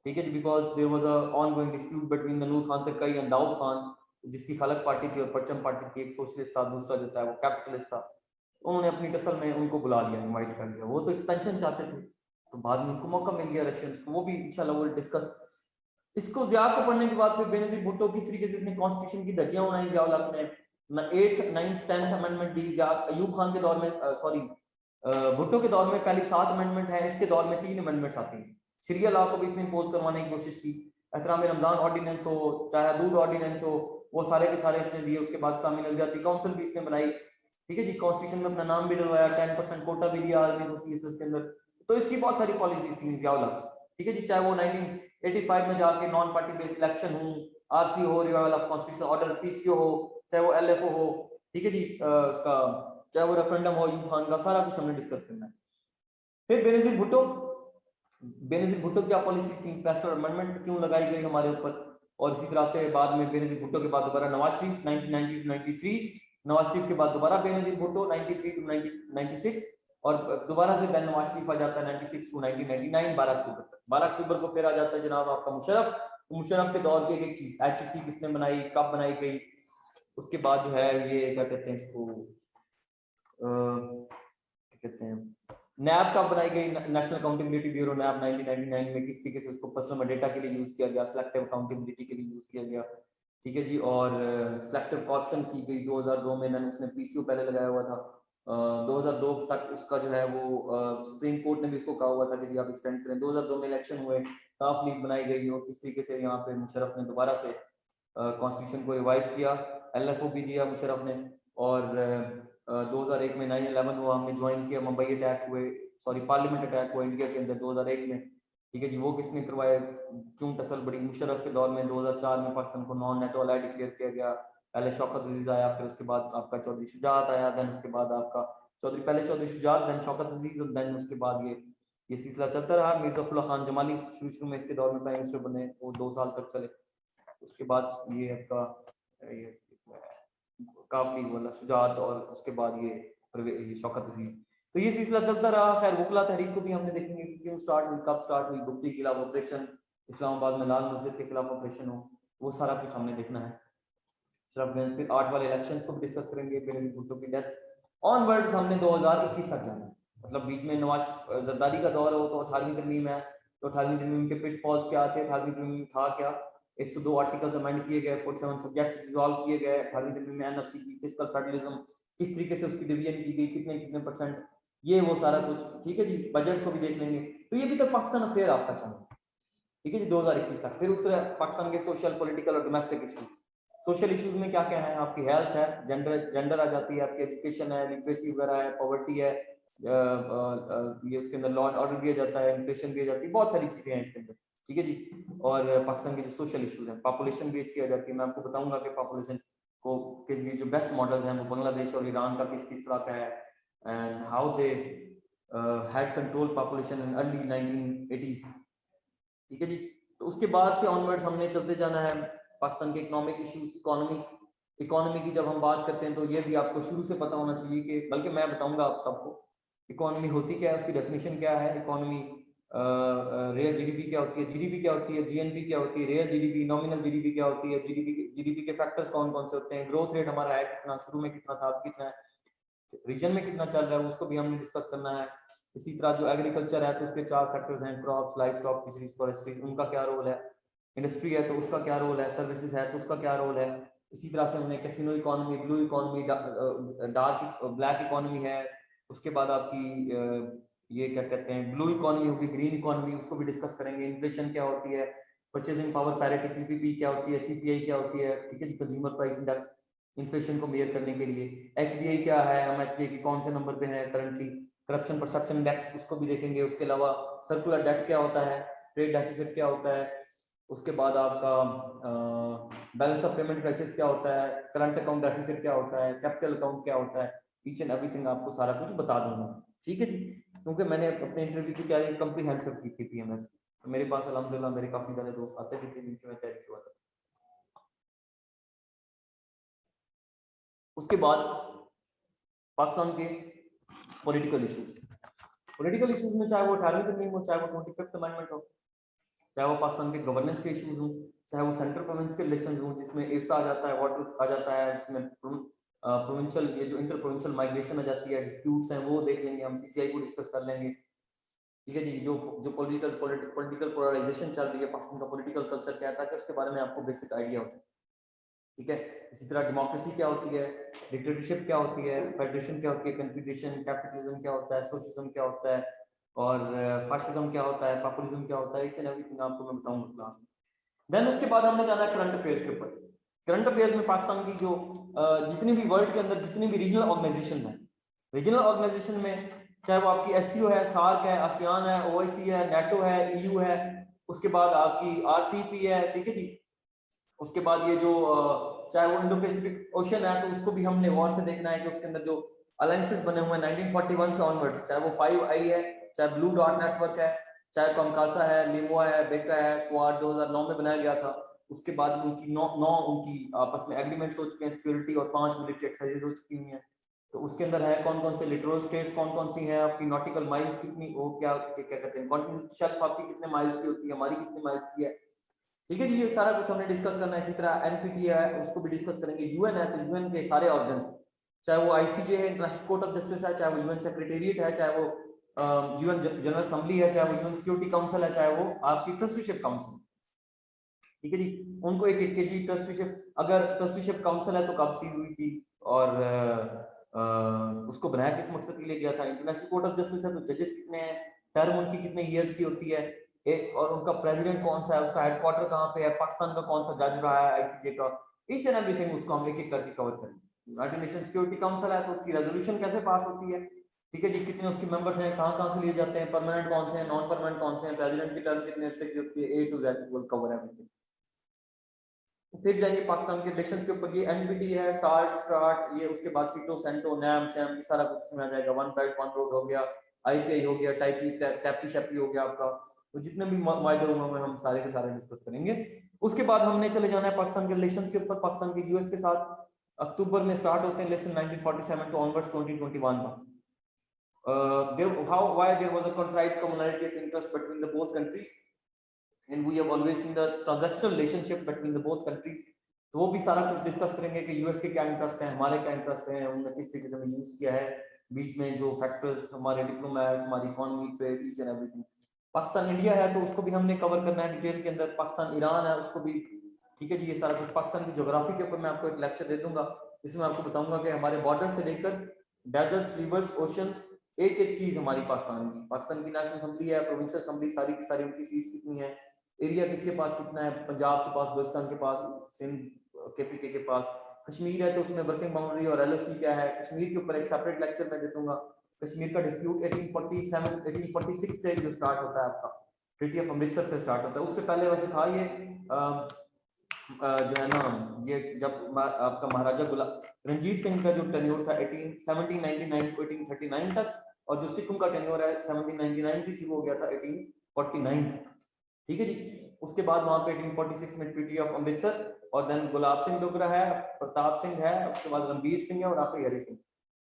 Speaker 1: ठीक है जी, because there was a ongoing dispute between the Noor Khan Taraki and Daud Khan, जिसकी खलक पार्टी थी और परचम पार्टी थी, एक सोशलिस्ट था, दूसरा जो था वो कैपिटलिस्ट था। उन्होंने अपनी टसल में उनको बुला लिया, इनवाइट कर लिया, वो तो एक्सपेंशन चाहते थे, तो बाद में उनको मौका मिल गया रशियंस को, वो भी इंशाल्लाह वो डिस्कस। इसको ज़िया को पढ़ने के बाद फिर बेनजीर भुट्टो किस तरीके से इसने कॉन्स्टिट्यूशन की धज्जियां उड़ाई, ज़ियाउल हक ने 8th 9th 10th अमेंडमेंट दी, अयूब खान के दौर में, सॉरी भुट्टो के दौर में पहली 7 अमेंडमेंट है, इसके दौर में 3 अमेंडमेंट्स आती हैं। शरिया लॉ को भी इसने इम्पोज करवाने की कोशिश की, एहतराम रमजान ऑर्डिनेंस हो, चाहे हदूद ऑर्डिनेंस हो, वो सारे के सारे इसने दिए। उसके बाद इस्लामी नजरियाती काउंसिल भी इसने बनाई, ठीक है जी, कॉन्स्टिट्यूशन में अपना नाम भी डलवाया, 10% कोटा भी दिया आर्मी को सीएसएस के अंदर। तो इसकी बहुत सारी पॉलिसीज थी ज़ियाउल हक, ठीक है जी, चाहे वो 1985 में जाके नॉन पार्टी बेस्ड इलेक्शन हो, आरसी हो, revival of constitutional order, PCO हो, चाहे वो एलएफओ हो, ठीक है जी, उसका चाहे वो रेफरेंडम हो यूब खान का, सारा कुछ हमने डिस्कस करना है। फिर बेनजीर भुट्टो क्या पॉलिसी थी, पेस्टल अमेंडमेंट क्यों लगाई गई हमारे ऊपर, और इसी तरह से बाद में बेनजीर भुट्टो के बाद दोबारा नवाज शरीफ 1990 to 93, नवाज शरीफ के बाद दोबारा बेनजीर भुट्टो 93 to 96, और दोबारा से देन नवाज शरीफ आ जाता है 96 टू 1999 12 अक्टूबर तक। 12 अक्टूबर को फिर आ जाता है जनाब आपका मुशर्रफ। मुशर्रफ के दौर की एक चीज HEC किसने बनाई, कब बनाई गई, उसके बाद जो है ये क्या कहते हैं इसको क्या कहते हैं नैब कब बनाई गई, नेशनल अकाउंटेबिलिटी ब्यूरो नैब 1999 में, किस तरीके से उसको पर्सनल डेटा के लिए यूज किया गया, सिलेक्टिव अकाउंटेबिलिटी के लिए यूज किया गया, ठीक है जी। और सिलेक्टिव कॉर्प्शन की गई 2002 में, मैंने उसने PCO पहले लगाया हुआ था। 2002 तक उसका जो है वो सुप्रीम कोर्ट ने भी इसको कहा हुआ था कि जी आप एक्सटेंड करें। 2002 में इलेक्शन हुए, काफ लीग बनाई गई और किस तरीके से यहाँ पे मुशर्रफ ने दोबारा से कॉन्स्टिट्यूशन को रिवाइव किया, LFO भी दिया मुशर्रफ ने। और 2001 में 9/11 हुआ, हमने ज्वाइन किया, मुंबई अटैक हुए, सॉरी पार्लियामेंट अटैक हुआ इंडिया के अंदर 2001 में, ठीक है जी। वो किसने करवाया, क्यों टसल बड़ी, मुशर्रफ के दौर में। 2004 में पाकिस्तान को नॉन नेटो अलाइ डिक्लेयर किया गया, पहले शौकत अजीज आया, फिर उसके बाद आपका चौधरी शुजात आया, देन उसके बाद आपका पहले चौधरी शुजात, देन शौकत अजीज, और देन उसके बाद ये सिलसिला चलता रहा। मिर्जा फखरुल्लाह खान जमाली शुरू में इसके दौर में प्राइम मिनिस्टर बने, वो 2 साल तक चले। उसके बाद ये आपका काफी वाला शुजात, और उसके बाद ये शौकत अजीज, तो ये सिलसिला चलता रहा। खैर वकला तहरीक को भी हमने देखेंगे कि क्यों स्टार्ट हुई, कब स्टार्ट हुई, भुट्टो के खिलाफ ऑपरेशन, इस्लामाबाद में लाल मस्जिद के खिलाफ ऑपरेशन हो, वो सारा कुछ हमने देखना है। फिर 8 वाले इलेक्शंस को भी डिस्कस करेंगे, फिर भुट्टो की डेथ ऑनवर्ड्स हमने 2021 तक जाना है। मतलब बीच में नवाज जरदारी का दौर हो तो 18वीं तरमीम है, तो 18वीं तरमीम के पिटफॉल्स क्या थे, 18वीं तरमीम था क्या, 102 आर्टिकल्स अमेंड किए गए, 47 सब्जेक्ट्स डिसॉल्व किए गए 18वीं तरमीम में। एनएफसी की फिस्कल फेडरलिज्म किस तरीके से उसकी डिवीजन की गई, कितने कितने परसेंट, ये वो सारा कुछ, ठीक है जी। बजट को भी देख लेंगे। तो ये भी तक पाकिस्तान अफेयर आपका चैनल, ठीक है जी, 2021 तक। फिर उस तरह पाकिस्तान के सोशल, पॉलिटिकल और डोमेस्टिक इश्यूज। सोशल इश्यूज में क्या क्या है, आपकी हेल्थ है, जेंडर आ जाती है, आपकी एजुकेशन है, लिटरेसी वगैरह है, पॉवर्टी है, ये उसके अंदर लॉ एंड ऑर्डर दिया जाता है, इन्फ्लेशन दिया जाती है, बहुत सारी चीजें हैं इसके अंदर, ठीक है जी। और पाकिस्तान के जो सोशल इश्यूज हैं, पॉपुलेशन भी अच्छी आ जाती है। मैं आपको बताऊंगा कि पॉपुलेशन को के लिए जो बेस्ट मॉडल्स हैं वो बांग्लादेश और ईरान का किस किस तरह का है, and how they had control population in early 1980s, ठीक है जी। तो उसके बाद से ऑनवर्ड्स हमने चलते जाना है पाकिस्तान के इकोनॉमिक इश्यूज। इकोनॉमी की जब हम बात करते हैं तो ये भी आपको शुरू से पता होना चाहिए कि, बल्कि मैं बताऊंगा आप सबको इकोनॉमी होती क्या है, उसकी डेफिनेशन क्या है। इकोनॉमी रियल जीडीपी क्या होती है, जीडीपी क्या होती है, जीएनपी क्या होती है, रियल जीडीपी, नॉमिनल जीडीपी क्या होती है, जीडीपी के फैक्टर्स कौन कौन से होते हैं, ग्रोथ रेट हमारा है कितना, शुरू में कितना था, अब कितना है, रीजन में कितना चल रहा है, उसको भी हमने डिस्कस करना है। इसी तरह जो एग्रीकल्चर है तो उसके 4 सेक्टर्स हैं, crops, live stock, fisheries, forestry, उनका क्या रोल है। इंडस्ट्री है तो उसका क्या रोल है, सर्विसेज है तो उसका क्या रोल है। इसी तरह से हमने casino economy, blue economy, dark black economy है। उसके बाद आपकी ये क्या कहते हैं ब्लू इकोनॉमी होगी, ग्रीन इकोनॉमी, उसको भी डिस्कस करेंगे। इन्फ्लेशन क्या होती है, परचेजिंग पावर पैरिटी, पीपीपी क्या होती है, सीपीआई क्या होती है, ठीक है जी, कंज्यूमर प्राइस इंडेक्स, इन्फ्लेशन को मेजर करने के लिए। एचडीआई क्या है, हम एचडीआई के कौन से नंबर पे हैं करंटली, करप्शन परसेप्शन इंडेक्स, उसको भी देखेंगे। उसके अलावा सर्कुलर डेट क्या होता है, ट्रेड डेफिसिट क्या होता है, उसके बाद आपका बैलेंस ऑफ पेमेंट क्राइसिस क्या होता है, करंट अकाउंट डेफिसिट क्या होता है, कैपिटल अकाउंट क्या होता है, ईच एंड एवरीथिंग आपको सारा कुछ बता दूंगा, ठीक है जी। क्योंकि मैंने अपने इंटरव्यू की तैयारी कंप्रीहेंसिव की थी पीएमएस, तो मेरे पास अल्हम्दुलिल्लाह मेरे काफी सारे दोस्त आते भी थे जिनसे मैं तैयारी किया था। उसके बाद पाकिस्तान के पॉलिटिकल इश्यूज में, चाहे वो 18वीं तरमीम हो, चाहे वो 25th अमेंडमेंट हो, चाहे वो पाकिस्तान के गवर्नेंस के इश्यूज हों, चाहे वो सेंट्रल प्रोविंस के रिलेशन हों, जिसमें इर्सा आ जाता है, वाटर आ जाता है, जिसमें प्रोविंशियल ये जो इंटर प्रोविंशियल माइग्रेशन आ जाती है, डिस्प्यूट्स हैं, वो देख लेंगे हम, सीसीआई को डिस्कस कर लेंगे, ठीक है जी। जो पॉलिटिकल पोलराइजेशन चल रही है, पाकिस्तान का पॉलिटिकल कल्चर क्या है, ताकि उसके बारे में आपको बेसिक आइडिया हो जाए, ठीक है। इसी तरह डेमोक्रेसी क्या होती है, डिक्टेटरशिप क्या होती है, फेडरेशन क्या होती है, कन्फेडरेशन, कैपिटलिज्म क्या होता है, सोशलिज्म क्या होता है, और फाशिज्म क्या होता है, पॉपुलिज्म क्या होता है, इच एंड एवरीथिंग आपको मैं बताऊंगा क्लास में। देन उसके बाद हमने जाना है करंट अफेयर्स के ऊपर। करंट अफेयर्स में पाकिस्तान की जो जितनी भी वर्ल्ड के अंदर जितनी भी रीजनल ऑर्गेनाइजेशन है, रीजनल ऑर्गेनाइजेशन में चाहे वो आपकी एससीओ है, सार्क है, आसियान है, ओआईसी है, नेटो है, ईयू है, उसके बाद आपकी आरसीपी है, ठीक है जी। उसके बाद ये जो चाहे वो इंडो पैसिफिक ओशन है तो उसको भी हमने गौर से देखना है कि उसके अंदर जो अलायंसेस बने हुए हैं 1941 से ऑनवर्ड्स, चाहे वो 5 है, चाहे ब्लू डॉट नेटवर्क है, चाहे कॉमकासा है, लिमोआ है, बेका है, क्वाड 2009 में बनाया गया था। उसके बाद उनकी नौ उनकी आपस में एग्रीमेंट्स हो चुके हैं सिक्योरिटी, और 5 मिलिट्री एक्सरसाइजेज हो चुकी हुई हैं। तो उसके अंदर है कौन कौन से लिटरल स्टेट्स कौन कौन सी हैं, आपकी नॉटिकल माइल्स कितनी, वो क्या क्या कहते हैं, कॉन्टिनेंटल शेल्फ आपकी कितने माइल्स की होती है, हमारी कितने माइल्स की है। ठीक है जी, ये सारा कुछ हमने डिस्कस करना है। इसी तरह एनपीटी है उसको भी डिस्कस करेंगे। यूएन है तो यूएन के सारे ऑर्गन्स, चाहे वो आईसीजे है इंटरनेशनल कोर्ट ऑफ जस्टिस है, चाहे वो यूएन सेक्रेटेरिएट है, चाहे वो यूएन जनरल असेंबली है, चाहे वो यूएन सिक्योरिटी काउंसिल है, चाहे वो आपकी ट्रस्टीशिप काउंसिल। ठीक है जी, उनको एक एक के जी ट्रस्टीशिप, अगर ट्रस्टीशिप काउंसिल है तो कब सीज हुई थी और उसको बनाया किस मकसद के लिए गया था। इंटरनेशनल कोर्ट ऑफ जस्टिस है तो जजेस कितने हैं, टर्म उनकी कितने ईयर्स की होती है, और उनका प्रेसिडेंट कौन सा है, उसका हेडक्वार्टर कहाँ पे है, पाकिस्तान का कौन सा जज रहा है आईसीजे का, ईच एंड एवरीथिंग उसको हम एक एक करके कवर करेंगे। यूनाइटेड नेशन सिक्योरिटी काउंसिल है तो उसकी रेजोल्यूशन कैसे पास होती है, ठीक है जी, कितने उसके मेंबर्स हैं, कहाँ से लिए जाते हैं, परमानेंट कौन से हैं, नॉन परमानेंट कौन से हैं, प्रेसिडेंट की टर्म कितने अर्से की होती है, A to Z will cover everything. फिर जाएंगे पाकिस्तान के इलेक्शंस के ऊपर, ये एनबीटी है, साल्ट स्टार्ट, ये उसके बाद सीटो सेंटो नैम शैम ये सारा कुछ इसमें आ जाएगा। वन बेल्ट वन रोड हो गया, आईपीआई हो गया, टैपी शैपी हो गया आपका, तो जितने भी मायदे में हम सारे के सारे डिस्कस करेंगे। उसके बाद हमने चले जाना है पाकिस्तान के इलेक्शंस के ऊपर। पाकिस्तान के यूएस के साथ अक्टूबर में स्टार्ट होते हैं इलेक्शन 1947 टू ऑनवर्ड्स 2021 का। Why there was a contrite commonality of interest between the both countries, and we have always seen the transactional relationship between the both countries. तो वो भी सारा कुछ डिस्कस करेंगे कि यूएस के क्या इंटरेस्ट हैं, हमारे क्या इंटरेस्ट हैं, उन्होंने किस तरीके से यूज किया है, बीच में जो फैक्टर्स हमारे डिप्लोमेट्स, हमारी economy, trade, each and everything. Pakistan India है तो उसको भी हमने कवर करना है डिटेल के अंदर। पाकिस्तान ईरान है उसको भी, ठीक है जी, ये सारा कुछ। पाकिस्तान की ज्योग्राफी के ऊपर मैं आपको एक लेक्चर दे दूंगा, जिसमें आपको बताऊंगा कि हमारे बॉर्डर से लेकर डेजर्ट्स, रिवर्स, ओशंस, एक एक चीज हमारी पाकिस्तान की। पाकिस्तान की नेशनल असेंबली है, प्रोविंशियल असेंबली, सारी की सारी उनकी सीट्स कितनी है, एरिया किसके पास कितना है, पंजाब के पास, बलूचिस्तान के पास, सिंध केपीके के पास, कश्मीर है तो उसमें वर्किंग बाउंड्री और एलओसी क्या है। कश्मीर के ऊपर एक सेपरेट लेक्चर मैं दे दूंगा। कश्मीर का डिस्प्यूट 1847 1846 से जो स्टार्ट होता है आपका, ट्रीटी ऑफ अमृतसर से स्टार्ट होता है। उससे पहले वैसे था ये जो है ना, ये जब आपका महाराजा रंजीत सिंह का जो टेन्योर था 1799 टू 1839 तक, और जो सिक्किम का टेन्योर है 1799 से शुरू हो गया था 1849 तक। ठीक है जी, उसके बाद वहां पे 1846 में ट्रीटी ऑफ अमृतसर, और देन गुलाब सिंह डोगरा है, प्रताप सिंह है, उसके बाद रणबीर सिंह है, और आखिरी हरि सिंह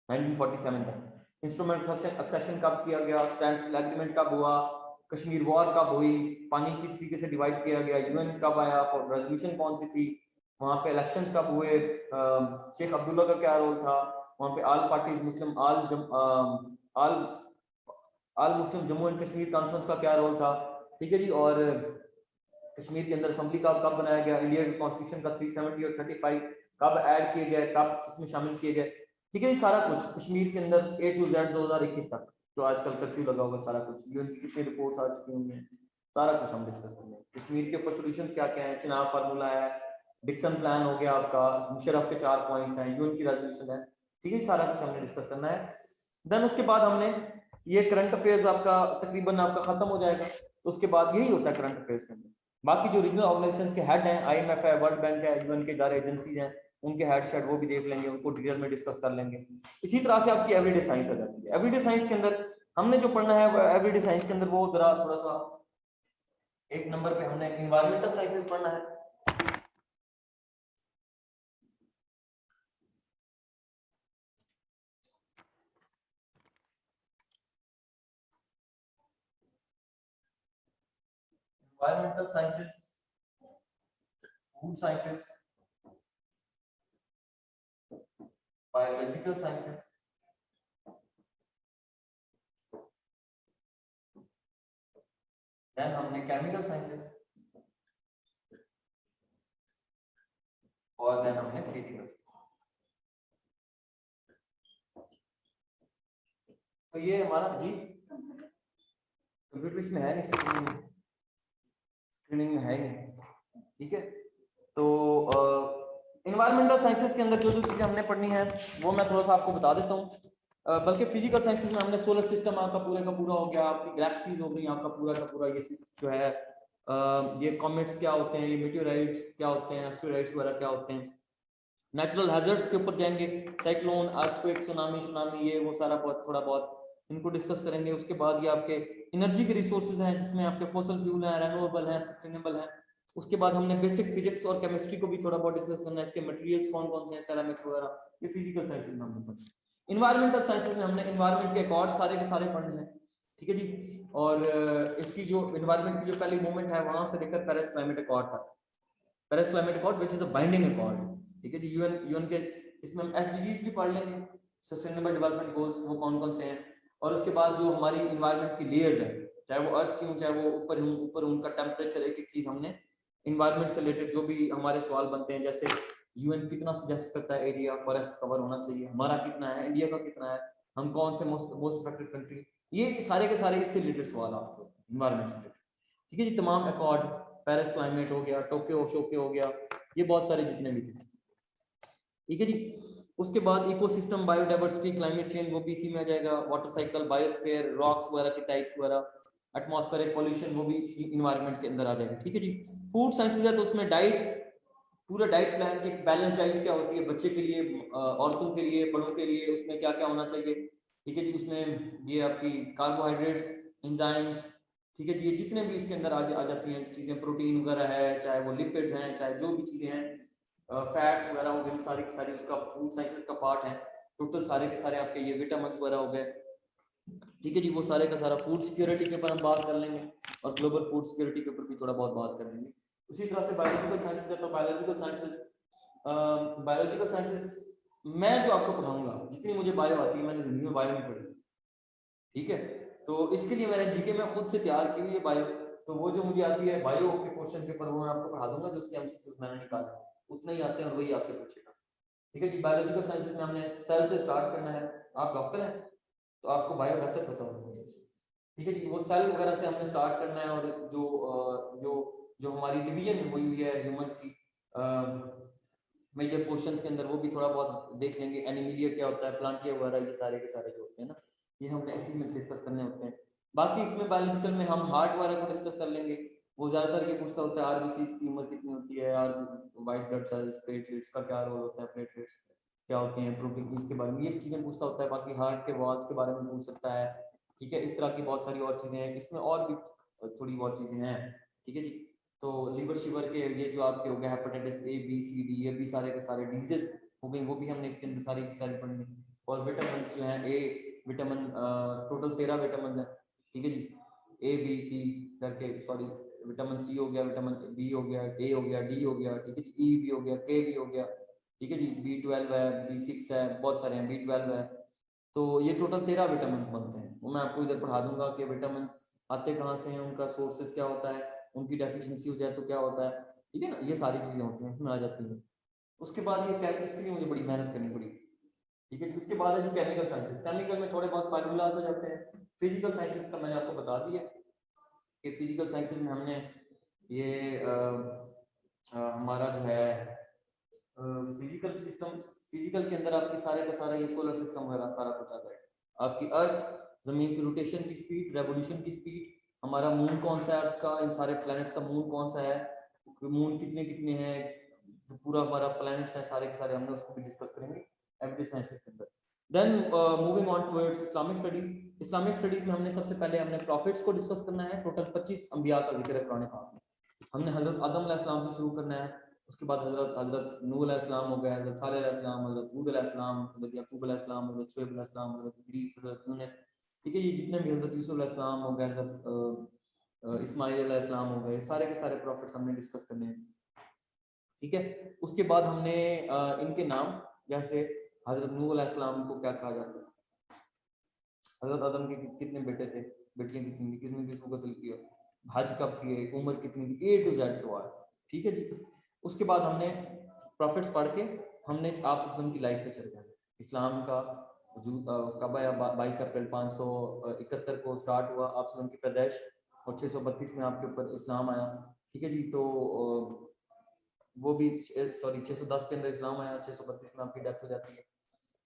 Speaker 1: 1947 तक। इंस्ट्रूमेंट एक्सेशन कब किया गया, स्टैंडस्टिल एग्रीमेंट कब हुआ, कश्मीर वॉर कब हुई, पानी किस तरीके से डिवाइड किया गया, यूएन कब आया, और रेजोल्यूशन कौन सी थी, वहां पे इलेक्शंस कब हुए, शेख अब्दुल्ला का क्या रोल था, वहां पे आल parties Muslim all Muslim Jammu and Kashmir conference का क्या रोल था। ठीक है जी, और कश्मीर के अंदर असेंबली कब बनाया गया, इंडिया के कॉन्स्टिट्यूशन का 370 और 35 कब ऐड किए गए, कब इसमें शामिल किए गए। ठीक है जी, सारा कुछ कश्मीर के अंदर A to Z 2021 तक जो आजकल कर्फ्यू लगा होगा, सारा कुछ यूएन की कितनी रिपोर्ट्स आ चुकी हुई हैं, सारा कुछ हम डिस्कस करेंगे। कश्मीर के ऊपर सॉल्यूशंस क्या क्या हैं, चिनाब फार्मूला है, डिक्सन प्लान हो गया आपका, मुशर्रफ के 4 पॉइंट्स हैं, यूएन की रेजोल्यूशन है। ठीक है, सारा कुछ हमने डिस्कस करना है। देन उसके बाद हमने ये करंट अफेयर्स आपका तकरीबन आपका खत्म हो जाएगा। तो उसके बाद यही होता है करंट अफेयर्स के अंदर। बाकी जो रीजनल ऑर्गेनाइजेशंस के हेड हैं, आईएमएफ है, वर्ल्ड बैंक है, यूएन के इदारे एजेंसीज हैं, उनके हेड शेड वो भी देख लेंगे, उनको डिटेल में डिस्कस कर लेंगे। इसी तरह से आपकी एवरीडे साइंस आ जाती है। एवरीडे साइंस के अंदर हमने जो पढ़ना है एवरीडे साइंस के अंदर, वो जरा थोड़ा सा एक नंबर पे हमने एनवायरमेंटल साइंसेस पढ़ना है। environmental sciences, food sciences, biological sciences, then हमने chemical sciences, और then हमने physical। तो ये हमारा जी कंप्यूटर इसमें है नहीं, स्क्रीनिंग में है नहीं। ठीक है, तो इन्वायरमेंटल साइंसेस के अंदर जो जो चीजें हमने पढ़नी है वो मैं थोड़ा सा आपको बता देता हूँ। बल्कि फिजिकल साइंसेस में हमने सोलर सिस्टम आपका पूरे का पूरा हो गया, आपकी गैलेक्सीज हो गई आपका पूरा का पूरा, ये जो है ये कॉमेट्स क्या होते हैं, ये मीटियोराइट्स क्या होते हैं, एस्टेरॉइड्स वगैरह क्या होते हैं। नेचुरल हैजर्ड्स के ऊपर जाएंगे, साइक्लोन, अर्थक्वेक, सुनामी, ये वो सारा बहुत थोड़ा बहुत इनको डिस्कस करेंगे। उसके बाद ये आपके एनर्जी के रिसोर्सेज हैं, जिसमें आपके फॉसिल फ्यूल हैं, रेन्यूएबल हैं, सस्टेनेबल हैं। उसके बाद हमने बेसिक फिजिक्स और केमिस्ट्री को भी थोड़ा बहुत डिस्कस करना है, इसके मटेरियल्स कौन कौन से हैं, सेरामिक्स वगैरह, ये फिजिकल साइंसेज में हमने पढ़ा। इन्वायरमेंटल साइंसेज में हमने इन्वायरमेंट के अकॉर्ड सारे के सारे पढ़ने हैं, ठीक है जी। और इसकी जो इन्वायरमेंट की जो पहली मूवमेंट है वहां से लेकर पेरिस क्लाइमेट अकॉर्ड तक, Paris climate accord which is a binding accord, ठीक है जी। यूएन के इसमें हम एसडीजीज भी पढ़ लेंगे, सस्टेनेबल डेवलपमेंट गोल्स, वो कौन कौन से हैं। और उसके बाद जो हमारी इन्वायरमेंट की लेयर्स है, चाहे वो अर्थ की हो, चाहे वो ऊपर उनका टेम्परेचर, एक एक चीज हमने इन्वायरमेंट से रिलेटेड जो भी हमारे सवाल बनते हैं, जैसे यूएन कितना सजेस्ट करता है एरिया फॉरेस्ट कवर होना चाहिए, हमारा कितना है, इंडिया का कितना है, हम कौन से मोस्ट अफेक्टेड कंट्री, ये सारे के सारे इससे रिलेटेड सवाल आपको इन्वायरमेंट से रिलेटेड, ठीक है जी। तमाम अकॉर्ड, पेरिस क्लाइमेट हो गया, टोक्यो शोक्यो हो गया, ये बहुत सारे जितने भी थे, ठीक है जी। उसके बाद इकोसिस्टम, बायोडाइवर्सिटी, क्लाइमेट चेंज, वो भी इसी में आ जाएगा, वाटर साइकिल, बायोस्फीयर, रॉक्स वगैरह के टाइप्स वगैरह, एटमॉस्फेरिक पॉल्यूशन, वो भी इसी इन्वायरमेंट के अंदर आ जाएगा, ठीक है जी। फूड साइंसेज है तो उसमें डाइट, पूरा डाइट प्लान की बैलेंस डाइट क्या होती है बच्चे के लिए, औरतों के लिए, बड़ों के लिए, उसमें क्या क्या होना चाहिए, ठीक है जी। उसमें ये आपकी कार्बोहाइड्रेट्स, एंजाइम्स, ठीक है जी, ये जितने भी इसके अंदर आ जाती हैं चीजें, प्रोटीन वगैरह है, चाहे वो लिपिड्स हैं, चाहे जो भी चीजें हैं, फैट्स वगैरह हो गए, सारी की सारी उसका फूड साइंसेस का पार्ट है। टोटल सारे के सारे आपके ये विटामिन वगैरह हो गए, ठीक है जी। वो सारे का सारा फूड सिक्योरिटी के ऊपर हम बात कर लेंगे, और ग्लोबल फूड सिक्योरिटी के ऊपर भी थोड़ा बहुत बात कर लेंगे। उसी तरह से बायोलॉजिकल साइंसेस है, तो बायोलॉजिकल साइंसेस मैं जो आपको पढ़ाऊंगा, जितनी मुझे बायो आती है, मैंने जिंदगी में बायो नहीं पढ़ी, ठीक है। तो इसके लिए मैंने जीके में खुद से तैयार की हुई है बायो, तो वो जो मुझे आती है बायो के क्वेश्चन पेपर, वो मैं आपको पढ़ा दूंगा, जो उसके एमसीक्यूज मैंने निकाले उतना ही आते हैं, और वही आपसे पूछेगा, ठीक है जी। बायोलॉजिकल साइंसेस में हमने सेल से स्टार्ट करना है, आप डॉक्टर हैं तो आपको बायो बेहतर पता होगा, ठीक है जी। वो सेल वगैरह से हमने स्टार्ट करना है, और जो जो हमारी डिवीजन हुई हुई है ह्यूमंस की मेजर क्वेश्चंस के अंदर, वो भी थोड़ा बहुत देख लेंगे, एनिमिलिया क्या होता है, प्लांटिया वगैरह, ये सारे के सारे जो होते हैं ना, ये हमने इसी में डिस्कस करने होते हैं। बाकी इसमें बायोलॉजिकल में हम हार्ट वगैरह को डिस्कस कर लेंगे, वो ज्यादातर ये पूछता होता है आरबीसी की उम्र कितनी होती है, or white blood cells, platelets का क्या रोल होता है, प्लेटलेट्स क्या होते हैं, प्रोटीन, इसके बारे में ये चीजें पूछता होता है। बाकी हार्ट के वॉल्स के बारे में पूछ सकता है, ठीक है। इस तरह की बहुत सारी और चीजें हैं इसमें, और भी थोड़ी बहुत चीजें हैं, ठीक है जी। तो लीवर शिवर के ये जो आपके हो गए hepatitis A B C D, ये भी सारे के सारे डिजीजेस हो गई, वो भी हमने इसके अंदर सारी की सारी पढ़नी। और विटामिन जो है, ए विटामिन, टोटल 13 विटामिन है, ठीक है जी, ए बी सी करके, सॉरी विटामिन सी हो गया, विटामिन बी हो गया, ए हो गया, डी हो गया, ठीक है जी, ई भी हो गया, के भी हो गया, ठीक है जी, B12 है, B6 है, बहुत सारे हैं, B12 है। तो ये टोटल 13 विटामिन बनते हैं, वो मैं आपको इधर पढ़ा दूंगा कि विटामिन आते कहाँ से हैं, उनका सोर्सेज क्या होता है, उनकी डेफिशिएंसी हो जाए तो क्या होता है, ठीक है ना, ये सारी चीजें होती हैं इसमें आ जाती हैं। उसके बाद ये इसके लिए मुझे बड़ी मेहनत करनी पड़ी, ठीक है। उसके बाद है जी केमिकल साइंसेस, केमिकल में थोड़े बहुत फार्मूलाज हो जाते हैं। फिजिकल साइंसेस का मैंने आपको बता दिया कि फिजिकल साइंसेस में हमने ये हमारा जो है फिजिकल सिस्टम, फिजिकल के अंदर आपके सारे का सारा ये सोलर सिस्टम वगैरह सारा कुछ आ जाएगा, आपकी अर्थ, जमीन की रोटेशन की स्पीड, रेवोल्यूशन की स्पीड, हमारा मून कौन सा है अर्थ का, इन सारे प्लैनेट्स का मून कौन सा है, मून कितने कितने हैं, तो पूरा हमारा प्लैनेट्स है सारे के सारे, हमने उसको भी डिस्कस करेंगे एवरी साइंसेस के अंदर। Then moving on towards Islamic studies. Islamic studies में हमने सबसे पहले हमने प्रॉफिट्स को डिस्कस करना है, टोटल 25 अंबिया का जिक्र है कुरान पाक में। हमने हजरत आदम अलैहिस्सलाम से शुरू करना है, उसके बाद हजरत हजरत नूह अलैहिस्सलाम हो गया, हजरत सालेह अलैहिस्सलाम, हजरत हूद अलैहिस्सलाम, हजरत याकूब अलैहिस्सलाम, हजरत शुएब अलैहिस्सलाम, हजरत इदरीस, हजरत यूनुस, ठीक है, ये जितने भी हजरत यूसुफ अलैहिस्सलाम हो गए, हजरत इस्माइल अलैहिस्सलाम हो गए, सारे के सारे प्रॉफिट्स हमने डिस्कस करने हैं, ठीक है। उसके बाद हमने इनके नाम, जैसे हजरत नूह अलैहिस्सलाम को क्या कहा जाता है, हजरत आदम के कितने बेटे थे, बेटियां कितनी थी, किसने किसको कत्ल किया, हज कब किए, उम्र कितनी थी, ए टू जेड सवाल, ठीक है जी। उसके बाद हमने प्रॉफिट्स पढ़ के हमने आप की लाइफ पे चल जाना। इस्लाम का कब आया, 22 अप्रैल 571 को स्टार्ट हुआ आप की पैदाइश, और 632 में आपके ऊपर इस्लाम आया, ठीक है जी। तो वो भी सॉरी 610 के अंदर इस्लाम आया, 632 में आपकी डेथ हो जाती है।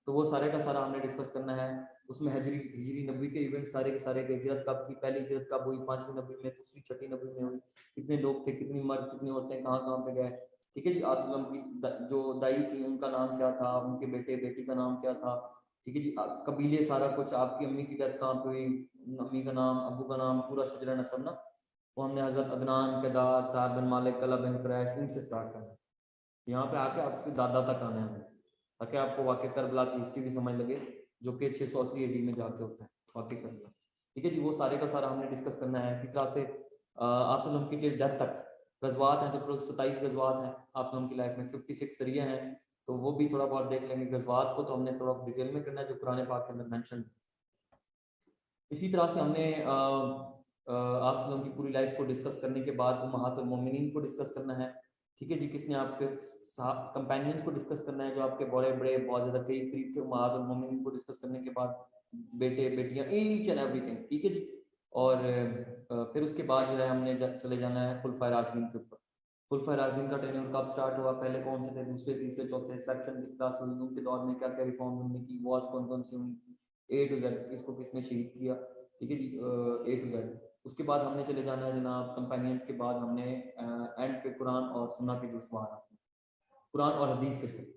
Speaker 1: तो वो सारे का सारा हमने डिस्कस करना है। उसमें हिजरी नबी के इवेंट सारे के सारे, हिजरत कब की, पहली हिजरत कब हुई, 5वीं नबी में, दूसरी छठी नबी में हुई, कितने लोग थे, कितनी मर्द कितनी औरतें कहाँ कहाँ पे गए, ठीक है जी। आप की जो दाई थी उनका नाम क्या था, उनके बेटे बेटी का नाम क्या था, ठीक है जी। कबीले सारा कुछ, आपकी अम्मी की डेथ कहाँ पे हुई, अम्मी का नाम, अबू का नाम, पूरा शजरा नसब ना, वो हमने हजरत अदनान, केदार, साहब बिन मालिक, कला बिन क्रैश, इनसे स्टार्ट करना है। यहाँ पे आके आपके दादा तक आना है, ताकि आपको वाकई करबला की हिस्ट्री भी समझ लगे जो कि 680 AD में जाके होता है वाकई कर लिया। ठीक है जी, वो सारे का सारा हमने डिस्कस करना है। इसी तरह से आप सल्लम की डेथ तक गजवात हैं, तो 27 गजवात हैं आप सल्लम की लाइफ में, 56 सरिया हैं, तो वो भी थोड़ा बहुत देख लेंगे। गजवात को तो हमने थोड़ा डिटेल में करना है जो कुरान पाक के अंदर मेंशन। इसी तरह से हमने आप सल्लम की पूरी लाइफ को डिस्कस करने के बाद उम्महातुल मोमिनीन को डिस्कस करना है। ठीक है जी, किसने आपके कंपेनियंस को डिस्कस करना है, जो आपके बड़े बड़े बहुत ज़्यादा करीब करीब के उम्महातुल मोमिनीन को डिस्कस करने के बाद बेटे बेटियां ईच एंड एवरीथिंग। ठीक है जी, और फिर उसके बाद जो है हमने चले जाना है खुलफाए राशिदीन के ऊपर। खुलफाए राशिदीन का टेन्योर कब स्टार्ट हुआ, पहले कौन से थे, दूसरे तीसरे चौथे, सिलेक्शन किस तरह से हुई, उनके दौर में क्या क्या रिफॉर्म्स हमने की, वॉर्स कौन कौन सी हुई, A to Z किसको किसने शहीद किया। ठीक है जी, A to Z। उसके बाद हमने चले जाना है जनाब कंपेनियंस के बाद हमने एंड पे कुरान और सुन्ना के जो सवाल आते हैं, कुरान और हदीस के साथ।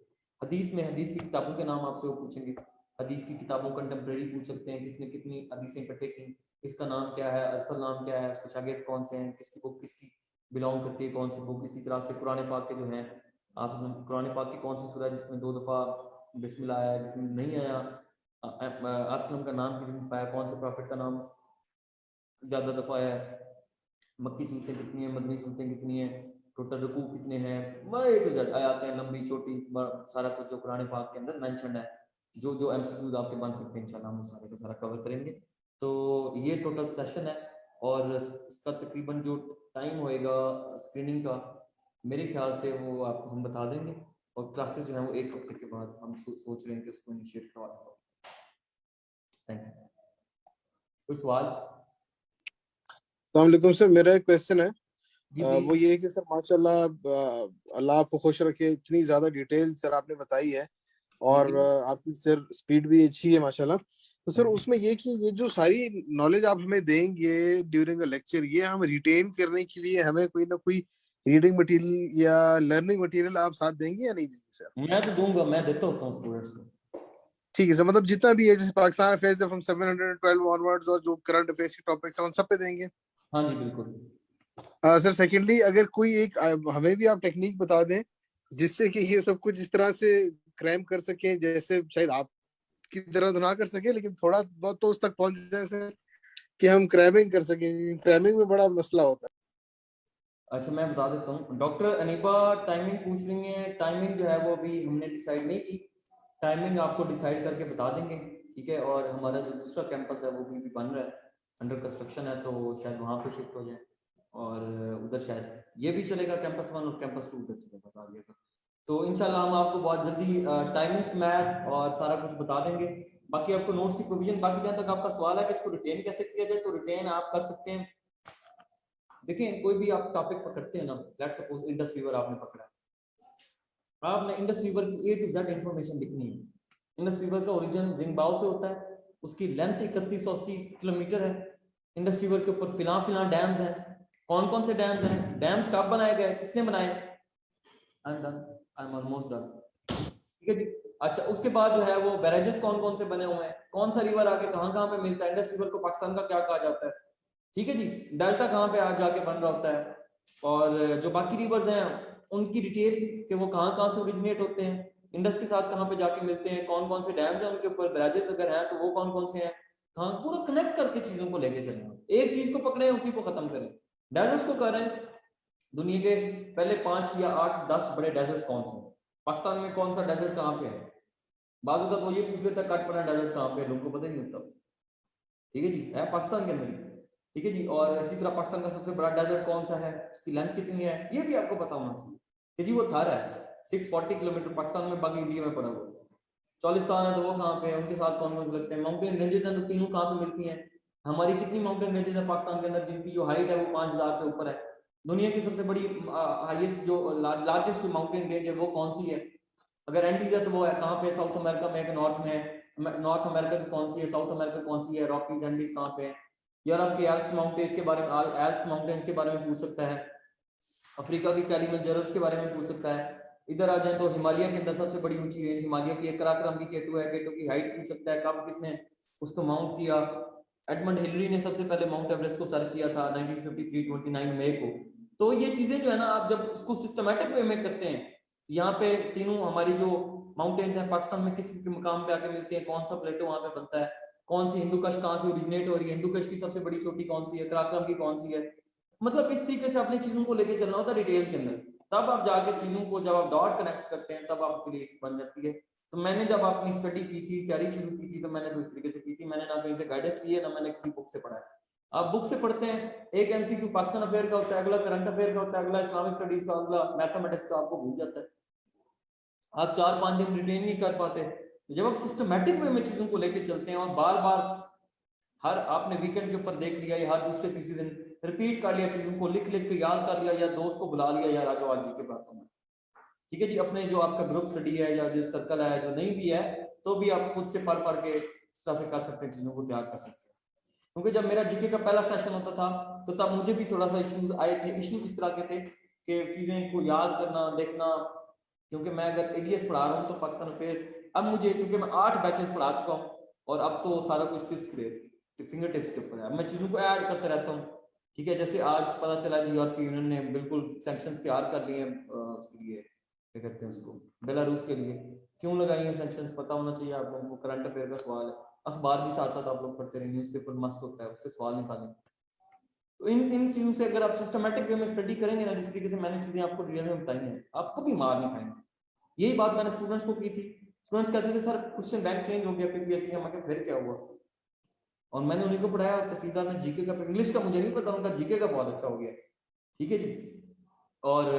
Speaker 1: हदीस में हदीस की किताबों के नाम आपसे वो पूछेंगे, हदीस की किताबों कंटेम्प्रेरी पूछ सकते हैं, किसने कितनी हदीसें इकट्ठे की, किसका नाम क्या है, असल नाम क्या है, उसके शागिर्द कौन से हैं, किसकी बुक किसकी बिलोंग करती है, कौन सी बुक। इसी तरह से कुरान पाक के जो हैं आप कुरान पाक की कौन सी सूरह जिसमें 2 दफ़ा बिस्मिल्लाह आया, जिसमें नहीं आया, आप का नाम कितनी दफ़ा आया, कौन से प्रॉफिट का नाम ज़्यादा दफ़ा आया, मक्की सूरतें कितनी हैं, मदनी सूरतें कितनी हैं, टोटल रुकू कितने हैं, बड़े तो आयात हैं लंबी छोटी, सारा कुछ जो कुरान पाक के अंदर मेंशन है, जो जो MCQs आपके बन सकते हैं इंशाल्लाह हम सारे का सारा कवर करेंगे। तो ये टोटल सेशन है, और इसका तकरीबन जो टाइम होएगा स्क्रीनिंग का, मेरे ख्याल से वो आपको हम बता देंगे, और क्लासेस जो है वो 1 हफ्ते के बाद हम सोच रहे हैं कि उसको इनिशिएट करवा देंगे। Thank you. कोई सवाल?
Speaker 2: अस्सलाम सर, मेरा एक क्वेश्चन है,
Speaker 1: जी
Speaker 2: वो ये है कि सर माशाल्लाह अल्लाह आपको खुश रखे, इतनी ज्यादा डिटेल सर आपने बताई है, और आपकी सर स्पीड भी अच्छी है माशाल्लाह। तो सर उसमें ये कि ये जो सारी नॉलेज आप हमें देंगे ड्यूरिंग अ लेक्चर, ये हम रिटेन करने के लिए हमें कोई ना कोई रीडिंग मटेरियल या लर्निंग मटेरियल आप साथ देंगे या नहीं देंगे सर?
Speaker 1: मैं तो दूंगा, मैं देता होता हूँ स्टूडेंट्स को।
Speaker 2: ठीक है सर, मतलब जितना भी है, जैसे पाकिस्तान अफेयर्स फ्रॉम 712 ऑनवर्ड्स और जो करंट अफेयर्स के टॉपिक्स हैं उन सब पे देंगे?
Speaker 1: हाँ जी बिल्कुल।
Speaker 2: सर सेकेंडली, अगर कोई एक हमें भी आप टेक्निक बता दें जिससे कि ये सब कुछ इस तरह से क्रैम कर सकें, जैसे शायद आप की तरह तो ना कर सके लेकिन थोड़ा बहुत तो उस तक पहुंच जाए सर, कि हम क्रैमिंग कर सकें। क्रैमिंग में बड़ा मसला होता है।
Speaker 1: अच्छा मैं बता देता हूँ, डॉक्टर अनीबा टाइमिंग पूछ रही है, टाइमिंग जो है वो अभी हमने डिसाइड नहीं की, टाइमिंग आपको डिसाइड करके बता देंगे। ठीक है, और हमारा जो दूसरा कैंपस है वो भी बन रहा है, अंडर कंस्ट्रक्शन है, तो शायद वहाँ पे शिफ्ट हो जाए, और उधर शायद ये भी चलेगा कैंपस 1 और कैंपस 2 उधर चलेगा आगे का। तो इंशाल्लाह हम आपको बहुत जल्दी टाइमिंग्स मैथ और सारा कुछ बता देंगे। बाकी आपको नोट्स की प्रोविजन, बाकी जहाँ तक आपका सवाल है कि इसको रिटेन कैसे किया जाए, तो रिटेन आप कर सकते हैं। देखिए कोई भी आप टॉपिक पकड़ते हैं ना, लेट्स सपोज इंडस रिवर आपने पकड़ा, आपने इंडस रिवर की A to Z इंफॉर्मेशन लिखनी है। इंडस रिवर का ओरिजिन जिंबाब्वे से होता है, उसकी लेंथ 3180 किलोमीटर है। इंडस रिवर के ऊपर फिलहाल फिलहाल डैम्स हैं, कौन कौन से डैम्स हैं, डैम्स कब बनाए गए, किसने बनाए, I am done, I am almost done. ठीक है जी। अच्छा उसके बाद जो है वो बैरेजेस कौन कौन से बने हुए हैं, कौन सा रिवर आके कहाँ कहाँ पे मिलता है, इंडस रिवर को पाकिस्तान का क्या कहा जाता है। ठीक है जी, डेल्टा कहाँ पे आ जाके बन रहा होता है, और जो बाकी रिवर्स हैं उनकी डिटेल कि वो कहाँ कहाँ से ओरिजिनेट होते हैं, इंडस के साथ कहाँ पे जाके मिलते हैं, कौन कौन से डैम्स हैं उनके ऊपर, बैरेजेस अगर हैं तो वो कौन कौन से हैं, कहाँ, पूरा कनेक्ट करके चीजों को लेके चलें। एक चीज को पकड़े उसी को खत्म करें। डेजर्ट्स को कर रहे हैं, दुनिया के पहले 5 या 8 10 बड़े डेजर्ट्स कौन से हैं, पाकिस्तान में कौन सा डेजर्ट कहाँ पे है, बाजू का वो ये पूछ लेता है कटपना डेजर्ट कहाँ पे है, लोगों को पता ही नहीं होता। ठीक है जी, है पाकिस्तान के अंदर ही। ठीक है जी, और इसी तरह पाकिस्तान का सबसे बड़ा डेजर्ट कौन सा है, उसकी लेंथ कितनी है, ये भी आपको पता होना चाहिए कि जी वो थार है 640 किलोमीटर, पाकिस्तान में बाकी इंडिया में पड़ा हुआ। चौलिस्तान है तो वो कहाँ पे है, उनके साथ कौन कौन से लगते हैं, माउंटेन रेंजेस हैं तो तीनों कहाँ पे मिलती हैं, हमारी कितनी माउंटेन रेंजेस है पाकिस्तान के अंदर जिनकी जो हाइट है वो 5000 से ऊपर है। दुनिया की सबसे बड़ी हाईएस्ट जो लार्जेस्ट माउंटेन रेंज है वो कौन सी है, अगर एंडीज है तो वो है कहाँ पे, साउथ अमेरिका में, नॉर्थ में, नॉर्थ अमेरिका की कौन सी है, साउथ अमेरिका कौन सी है, रॉकीज एंडीज कहाँ पे है। यूरोप के एल्प्स माउंटेन्स के बारे में, एल्प्स माउंटेन्स के बारे में पूछ सकता है, अफ्रीका की किलिमंजारोस के बारे में पूछ सकता है। इधर आ जाए तो हिमालय के अंदर सबसे बड़ी ऊंची रेंज हिमालय की कराक्रम की K2 है, K2 की हाइट पूछ सकता है, कब किसने उसको माउंट किया। एडमंड हिलरी ने सबसे पहले माउंट एवरेस्ट को सर किया था 1953 29 मई को। तो ये चीजें जो है ना, आप जब उसको सिस्टमैटिक वे में करते हैं, यहाँ पे तीनों हमारी जो माउंटेन्स हैं पाकिस्तान में, किस मकाम पे आके मिलते हैं, कौन सा प्लेटो वहाँ पे बनता है, कौन सी हिंदू कश कहाँ से ओरिजिनेट हो रही है, हिंदू कश की सबसे बड़ी चोटी कौन सी है, कराकरम की कौन सी है। मतलब इस तरीके से अपनी चीजों को लेके चलना होता है डिटेल के अंदर, तब आप जाके चीजों को जब आप डॉट कनेक्ट करते हैं तब आपके लिए बन जाती है। तो मैंने जब अपनी स्टडी की थी, तैयारी शुरू की थी, तो मैंने तो इस तरीके से की थी, मैंने ना कहीं से गाइडेंस ली है, ना मैंने किसी बुक से पढ़ा है। आप बुक से पढ़ते हैं, एक एमसीक्यू पाकिस्तान अफेयर का होता है, अगला करंट अफेयर का होता है, अगला इस्लामिक स्टडीज का, अगला मैथमेटिक्स का, आपको भूल जाता है, आप 4-5 दिन रिटेन नहीं कर पाते। जब आप सिस्टमैटिक वे में चीजों को लेके चलते हैं और बार बार हर आपने वीकेंड के ऊपर देख लिया या हर दूसरे तीसरे दिन रिपीट कर लिया, चीजों को लिख लिख के याद कर लिया, या दोस्त को बुला लिया, यार आज आज जी के बातों में, ठीक है जी, अपने जो आपका ग्रुप स्टडी है या जो सर्कल है, जो नहीं भी है तो भी आप खुद से पढ़ पढ़ के इस तरह से कर सकते हैं, चीजों को तैयार कर सकते हैं। क्योंकि जब मेरा जीके का पहला सेशन होता था तो तब मुझे भी थोड़ा सा इश्यूज आए थे। इश्यूज इस तरह के थे कि चीजें को याद करना, देखना, क्योंकि मैं अगर एडीएस पढ़ा रहा हूँ तो पाकिस्तान अफेयर्स, अब मुझे चूंकि मैं 8 बैचेस पढ़ा चुका हूँ और अब तो सारा कुछ फिंगर टिप्स के ऊपर है, मैं चीजों को ऐड करते रहता हूँ, ठीक है। जैसे आज पता चला जी यूरोपीय यूनियन ने बिल्कुल सैंक्शन तैयार कर लिए हैं उसके लिए, क्या कहते हैं उसको, बेलारूस के लिए, क्यों लगाई है सैंक्शंस, पता होना चाहिए आप लोगों को, करंट अफेयर का सवाल है, अखबार भी साथ साथ आप लोग पढ़ते रहे, न्यूज़पेपर मस्त होता है, उससे सवाल निकालें। तो इन चीजों से अगर आप सिस्टमैटिक वे में स्टडी करेंगे ना, जिस तरीके से मैंने चीजें आपको डिटेल में बताई हैं, आप कभी मार नहीं खाएंगे। यही बात मैंने स्टूडेंट्स को की थी, स्टूडेंट्स कहते थे सर क्वेश्चन बैंक चेंज हो गया पीपीएससी का, मैं फिर क्या हुआ, और मैंने उन्हीं को पढ़ाया, तहसीलदार ने जीके का, इंग्लिश का मुझे नहीं पता, उनका जीके का बहुत अच्छा हो गया, ठीक है जी। और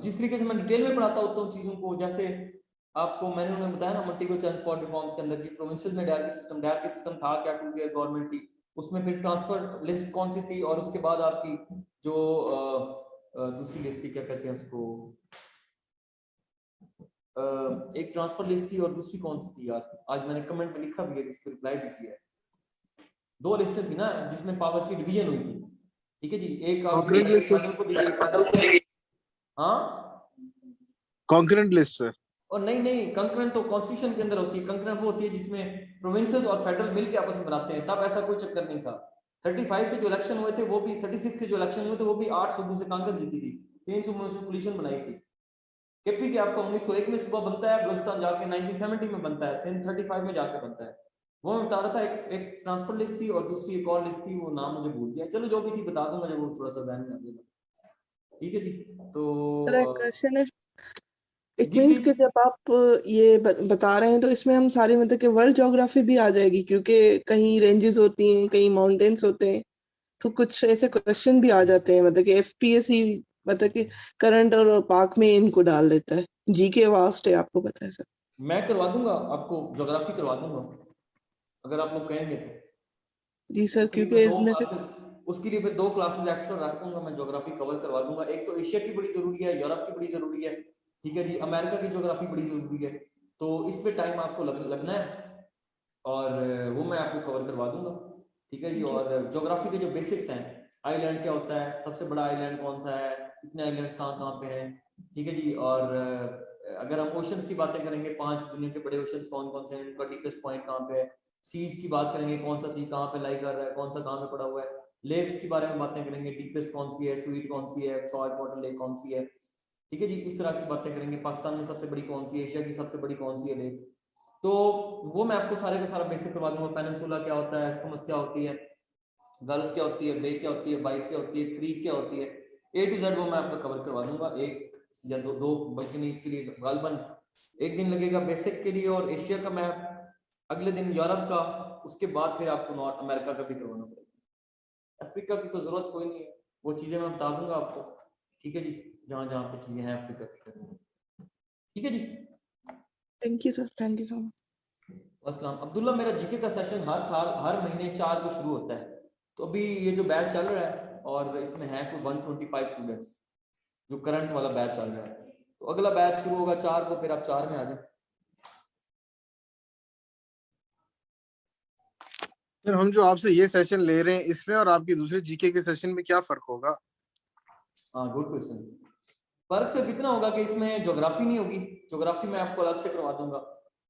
Speaker 1: जिस तरीके से मैं डिटेल में पढ़ाता होता हूँ चीजों को, जैसे आपको मैंने उन्हें बताया ना मल्टीपल चांस फॉर रिफॉर्म्स के अंदर की प्रोविंशियल में डायरेक्ट सिस्टम था क्या, टू ईयर गवर्नमेंट थी, उसमें फिर ट्रांसफर लिस्ट कौन सी थी, और उसके बाद आपकी जो दूसरी लिस्ट थी, क्या कहते हैं उसको, एक ट्रांसफर लिस्ट थी और दूसरी कौन सी थी यार, आज मैंने कमेंट में लिखा भी है, जिसको रिप्लाई भी किया है। 2 लिस्टें थी ना जिसमें पावर्स की डिवीजन हुई थी, ठीक है जी, एक आपकी को दी गई, हाँ
Speaker 2: कॉन्करेंट लिस्ट सर,
Speaker 1: और नहीं कंकरेंट तो कॉन्स्टिट्यूशन के अंदर होती है, कंकरेंट वो होती है जिसमें प्रोविंसेस और फेडरल मिलकर आपस में बनाते हैं, तब ऐसा कोई चक्कर नहीं था। 35 के जो इलेक्शन हुए थे वो भी, 36 के जो इलेक्शन हुए थे वो भी 8 सूबों से कांग्रेस जीती थी, 3 सूबों से कोलिशन बनाई थी। केपी के आपका 1901 में सूबा बनता है, बलूचिस्तान जाके 1970 में बनता है, सिंध 35 में जाके बनता है। वो मैं बता रहा था, एक ट्रांसफर लिस्ट थी और दूसरी एक और लिस्ट थी, वो नाम मुझे भूल गया, चलो जो भी थी बता दूंगा जब वो थोड़ा सा ध्यान में आ जाएगा, ठीक है जी। तो
Speaker 3: क्वेश्चन है, इट
Speaker 1: जी
Speaker 3: मींस
Speaker 1: प्लीज।
Speaker 3: कि जब आप ये बता रहे हैं तो इसमें हम सारी मतलब कि वर्ल्ड ज्योग्राफी भी आ जाएगी, क्योंकि कहीं रेंजेस होती हैं, कहीं माउंटेन्स होते हैं, तो कुछ ऐसे क्वेश्चन भी आ जाते हैं, मतलब कि एफपीएससी मतलब कि करंट और पाक में इनको डाल देता है, जीके वास्ट है, आपको पता है सर।
Speaker 1: मैं करवा दूंगा आपको, ज्योग्राफी करवा दूंगा अगर आप लोग कहेंगे तो।
Speaker 3: जी सर,
Speaker 1: उसके लिए
Speaker 3: क्योंकि
Speaker 1: मैं 2 क्लासेस, उसके लिए फिर 2 क्लासेस एक्स्ट्रा रख दूंगा, मैं ज्योग्राफी कवर करवा दूंगा। एक तो एशिया की बड़ी जरूरी है, यूरोप की बड़ी जरूरी है, ठीक है जी, अमेरिका की ज्योग्राफी बड़ी जरूरी है, तो इस पे टाइम आपको लगना है और वो मैं आपको कवर करवा दूंगा, ठीक है जी। और ज्योग्राफी के जो बेसिक्स हैं, आइलैंड क्या होता है, सबसे बड़ा आइलैंड कौन सा है, कितने आइलैंड्स कहाँ कहाँ पे हैं, ठीक है जी। और अगर हम ओशंस की बातें करेंगे, 5 दुनिया के बड़े ओशंस कौन कौन से हैं, उनका डीपेस्ट पॉइंट कहाँ पे है, सीज की बात करेंगे, कौन सा सी कहाँ पे लाई कर रहा है, कौन सा कहाँ पे पड़ा हुआ है, लेक्स के बारे में बातें करेंगे, डीपेस्ट कौन सी है, स्वीट कौन सी है, सॉल्ट वाटर लेक कौन सी है, ठीक है जी, इस तरह की बातें करेंगे। पाकिस्तान में सबसे बड़ी कौन सी है, एशिया की सबसे बड़ी कौन सी है लेक, तो वो मैं आपको सारे का सारा बेसिक करवा दूंगा। पेनिनसुला क्या होता है, एस्किमस क्या होती है, गल्फ क्या होती है, बे क्या होती है, बाइट क्या होती है, क्रीक क्या होती है, ए टू जेड वो मैं आपको कवर करवा दूंगा, एक या दो बल्कि नहीं, इसके लिए गालबन एक दिन लगेगा बेसिक के लिए, और एशिया का मैप अगले दिन, यूरोप का, उसके बाद फिर आपको नॉर्थ अमेरिका का भी करवाना पड़ेगा। अफ्रीका की तो जरूरत कोई नहीं है, वो चीजें मैं बता दूंगा आपको, ठीक है जी, जहाँ जहाँ पे चीजें हैं अफ्रीका की करनी, ठीक है जी।
Speaker 3: Thank you sir, thank you so much.
Speaker 1: अस्सलाम अब्दुल्ला, मेरा जीके का सेशन हर साल हर महीने 4 को शुरू होता है, तो अभी ये जो बैच चल रहा है और इसमें है कोई 125 स्टूडेंट्स, जो करंट वाला बैच चल रहा है, तो अगला बैच शुरू होगा 4 को, फिर आप 4 में आ जाए।
Speaker 2: फिर हम जो आपसे ये सेशन ले रहे हैं इसमें और आपके दूसरे जीके के सेशन में क्या फर्क होगा?
Speaker 1: हाँ गुड क्वेश्चन। फर्क सिर्फ इतना होगा कि इसमें ज्योग्राफी नहीं होगी, ज्योग्राफी मैं आपको अलग से करवा दूंगा।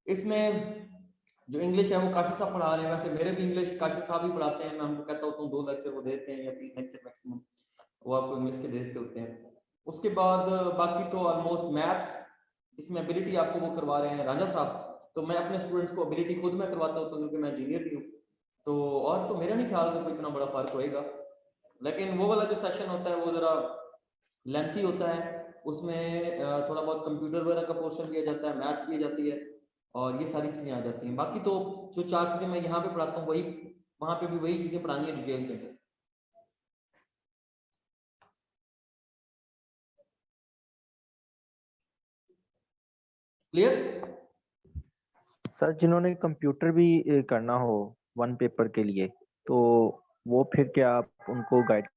Speaker 1: इसमें जो इंग्लिश है वो काशिफ साहब पढ़ा रहे हैं, वैसे मेरे भी इंग्लिश काशिफ साहब ही पढ़ाते हैं, मैं उनको कहता हूँ 2 लेक्चर वो देते हैं या 3 लेक्चर मैक्सिमम, वो आपको इंग्लिश के देते होते हैं। उसके बाद बाकी तो ऑलमोस्ट मैथ्स इसमें एबिलिटी आपको वो करवा रहे हैं राजा साहब, तो मैं अपने स्टूडेंट्स को एबिलिटी खुद मैं करवाता हूँ क्योंकि मैं इंजीनियर भी हूँ। तो और तो मेरा नहीं ख्याल में कोई इतना बड़ा फर्क होएगा, लेकिन वो वाला जो सेशन होता है वो जरा लेंथी होता है, उसमें थोड़ा बहुत कंप्यूटर वगैरह का पोर्शन दिया जाता है, मैथ्स भी जाती है और ये सारी चीजें आ जाती हैं। बाकी तो जो 4 चीजें मैं यहाँ पे पढ़ाता हूँ वही वहां पे भी वही चीजें पढ़ानी है डिटेल के अंदर। क्लियर?
Speaker 4: सर जिन्होंने कंप्यूटर भी करना हो 1 पेपर के लिए, तो वो फिर क्या आप उनको गाइड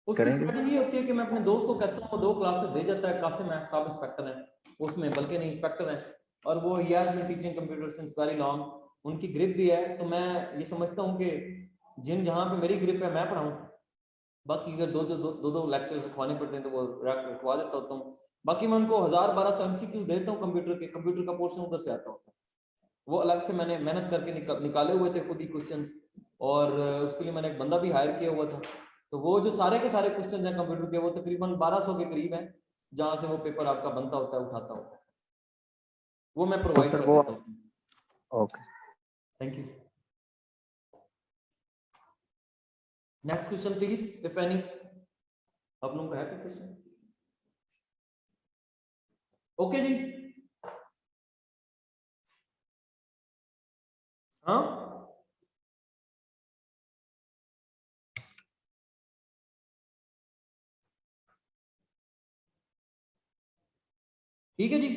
Speaker 1: उसकी
Speaker 4: करेंगे?
Speaker 1: स्ट्रेटजी ये होती है कि मैं अपने दोस्त को कहता हूँ, वो 2 क्लासेस दे जाता है, कासिम है सब इंस्पेक्टर है उसमें, बल्कि नहीं इंस्पेक्टर है, और वो ही has been teaching computer since very long, उनकी ग्रिप भी है। तो मैं ये समझता हूँ कि जिन जहाँ पे मेरी ग्रिप है मैं पढ़ाऊँ, बाकी अगर दो लेक्चर्स रखवाने पड़ते हैं तो वो रखवा देता होता हूँ। बाकी मैं उनको 1000-1200 MCQ देता हूँ कंप्यूटर के, कंप्यूटर का पोर्शन उधर से आता होता है, वो अलग से मैंने मेहनत करके निकाले हुए थे खुद ही क्वेश्चंस, और उसके लिए मैंने एक बंदा भी हायर किया हुआ था। तो वो जो सारे के सारे क्वेश्चन हैं कंप्यूटर के, वो तकरीबन 1200 के करीब हैं, जहां से वो पेपर आपका बनता होता है, उठाता होता है, वो मैं
Speaker 4: तो
Speaker 1: प्रोवाइड
Speaker 4: सर
Speaker 1: कर
Speaker 4: वो
Speaker 1: देता हूँ।
Speaker 4: Okay,
Speaker 1: thank you. Next question please, if any. आप लोगों का है क्वेश्चन? ओके जी, हाँ ठीक है जी।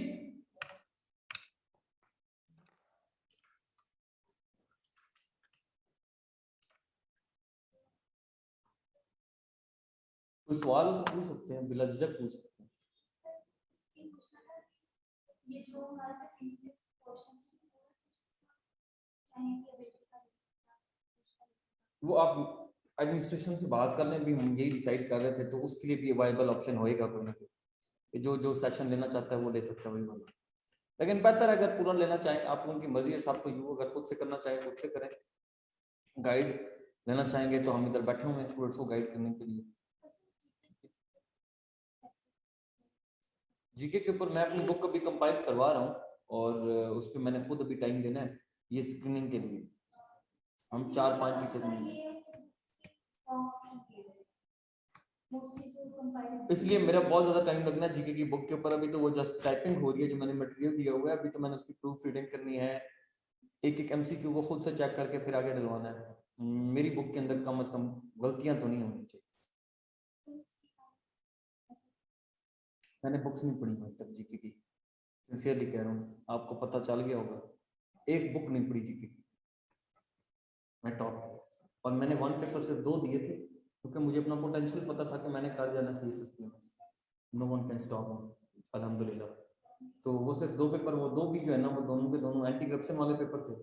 Speaker 1: कोई सवाल हो तो पूछ सकते हैं, बिला झिझक पूछ सकते हैं।
Speaker 5: ये जो हमारा सेकंड पोर्शन
Speaker 1: वो आप एडमिनिस्ट्रेशन से बात कर लें, भी हम यही डिसाइड कर रहे थे, तो उसके लिए भी अवेलेबल ऑप्शन होएगा कोई ना कोई, जो जो सेशन लेना चाहता है वो ले सकता है वही वाला। लेकिन बेहतर है अगर पूरा लेना चाहें, आप उनकी मर्जी है, सबको यू अगर खुद से करना चाहें खुद से करें, गाइड लेना चाहेंगे तो हम इधर बैठे हुए हैं स्टूडेंट्स को गाइड करने के लिए। जीके के ऊपर मैं अपनी बुक अभी कंपाइल करवा रहा हूँ, और उस पर मैंने खुद अभी टाइम देना है ये स्क्रीनिंग के लिए। हम 4-5 टीचर्स मिलेंगे, इसलिए मेरा बहुत ज्यादा टाइम लगना है जीके की बुक के ऊपर। अभी तो वो जस्ट टाइपिंग हो रही है, जो मैंने मटेरियल दिया हुआ है, अभी तो मैंने उसकी प्रूफ रीडिंग करनी है, एक एक MCQ को खुद से चेक करके फिर आगे डलवाना है। मेरी बुक के अंदर कम से कम गलतियां तो नहीं होनी चाहिए। मैंने बुक्स नहीं पढ़ी अब तक जीके की, सिंसियरली कह रहा हूँ, आपको पता चल गया होगा, एक बुक नहीं पढ़ी जीके की मैं टॉप, और मैंने 1 पेपर से 2 दिए थे क्योंकि मुझे अपना पोटेंशियल पता था कि मैंने कर जाना CSS no one can stop me अल्हम्दुलिल्लाह। तो वो सिर्फ 2 पेपर, वो 2 भी जो है ना, वो दोनों के दोनों एंटी करप्शन वाले पेपर थे,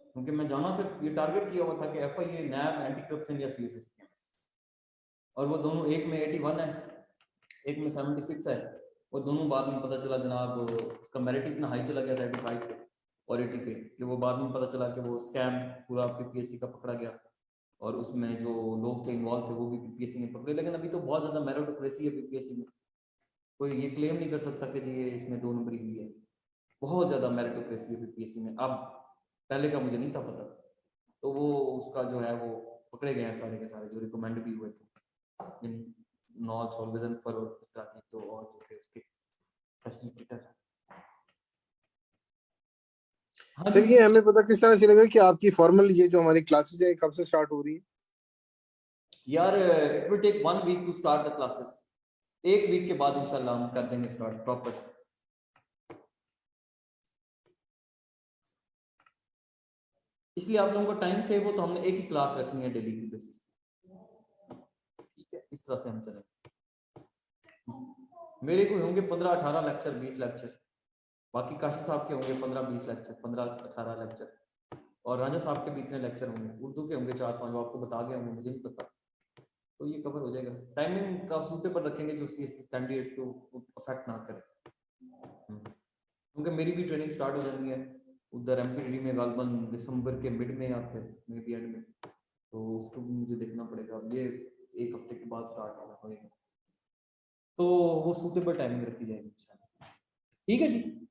Speaker 1: क्योंकि मैं जाना सिर्फ ये टारगेट किया हुआ था कि FIA नैब एंटी करप्शन या CSS, और वो दोनों एक में 81 है, एक में 76 है। वो दोनों बाद में पता चला जनाब उसका मेरिट इतना हाई चला गया था 85 पे और 80 पे, कि वो बाद में पता चला कि वो स्कैम पूरा PPSC का पकड़ा गया, और उसमें जो लोग थे इन्वॉल्व थे वो भी PPSC ने पकड़े। लेकिन अभी तो बहुत ज्यादा मेरिटोक्रेसी है PPSC में, कोई ये क्लेम नहीं कर सकता कि ये इसमें 2 नंबरी हुई है, बहुत ज्यादा मेरिटोक्रेसी है PPSC में। अब पहले का मुझे नहीं था पता, तो वो उसका जो है वो पकड़े गए हैं सारे के सारे जो रिकमेंड भी हुए थे इन नॉट सॉल्वेशन फॉर इस तरह की, तो और जो थे उसके फैसिलिटेटर। हाँ
Speaker 2: सर
Speaker 1: जी
Speaker 2: ये हमें पता किस तरह चलेगा कि आपकी फॉर्मल ये जो हमारी क्लासेस है कब से स्टार्ट हो रही है?
Speaker 1: यार, it will take 1 week to start the classes, 1 week के बाद इंशाल्लाह हम कर देंगे स्टार्ट प्रॉपर। इसलिए आप लोगों को टाइम सेव हो, तो हमने एक ही क्लास रखनी है डेली की बेसिस, ठीक है, इस तरह से हम चलेंगे। मेरे को होंगे 15-18 लेक्चर, 20 लेक्चर, बाकी काशी साहब के होंगे 15-20 लेक्चर, 15-18 लेक्चर, और राजा साहब के भी इतने लेक्चर होंगे, उर्दू के होंगे 4-5, वो आपको बता गया होंगे, मुझे नहीं पता, तो ये कवर हो जाएगा। टाइमिंग का सूटे पर रखेंगे जो CSS कैंडिडेट्स को अफेक्ट ना करे, क्योंकि मेरी भी ट्रेनिंग स्टार्ट हो जानी है उधर MPTD में गालबन दिसंबर के मिड में या फिर मे बी एंड में, तो उसको भी मुझे देखना पड़ेगा। अब ये 1 हफ्ते के बाद स्टार्ट होगा, तो वो सूटेबल टाइमिंग रखी जाएगी इंशाल्लाह।
Speaker 6: ठीक है जी।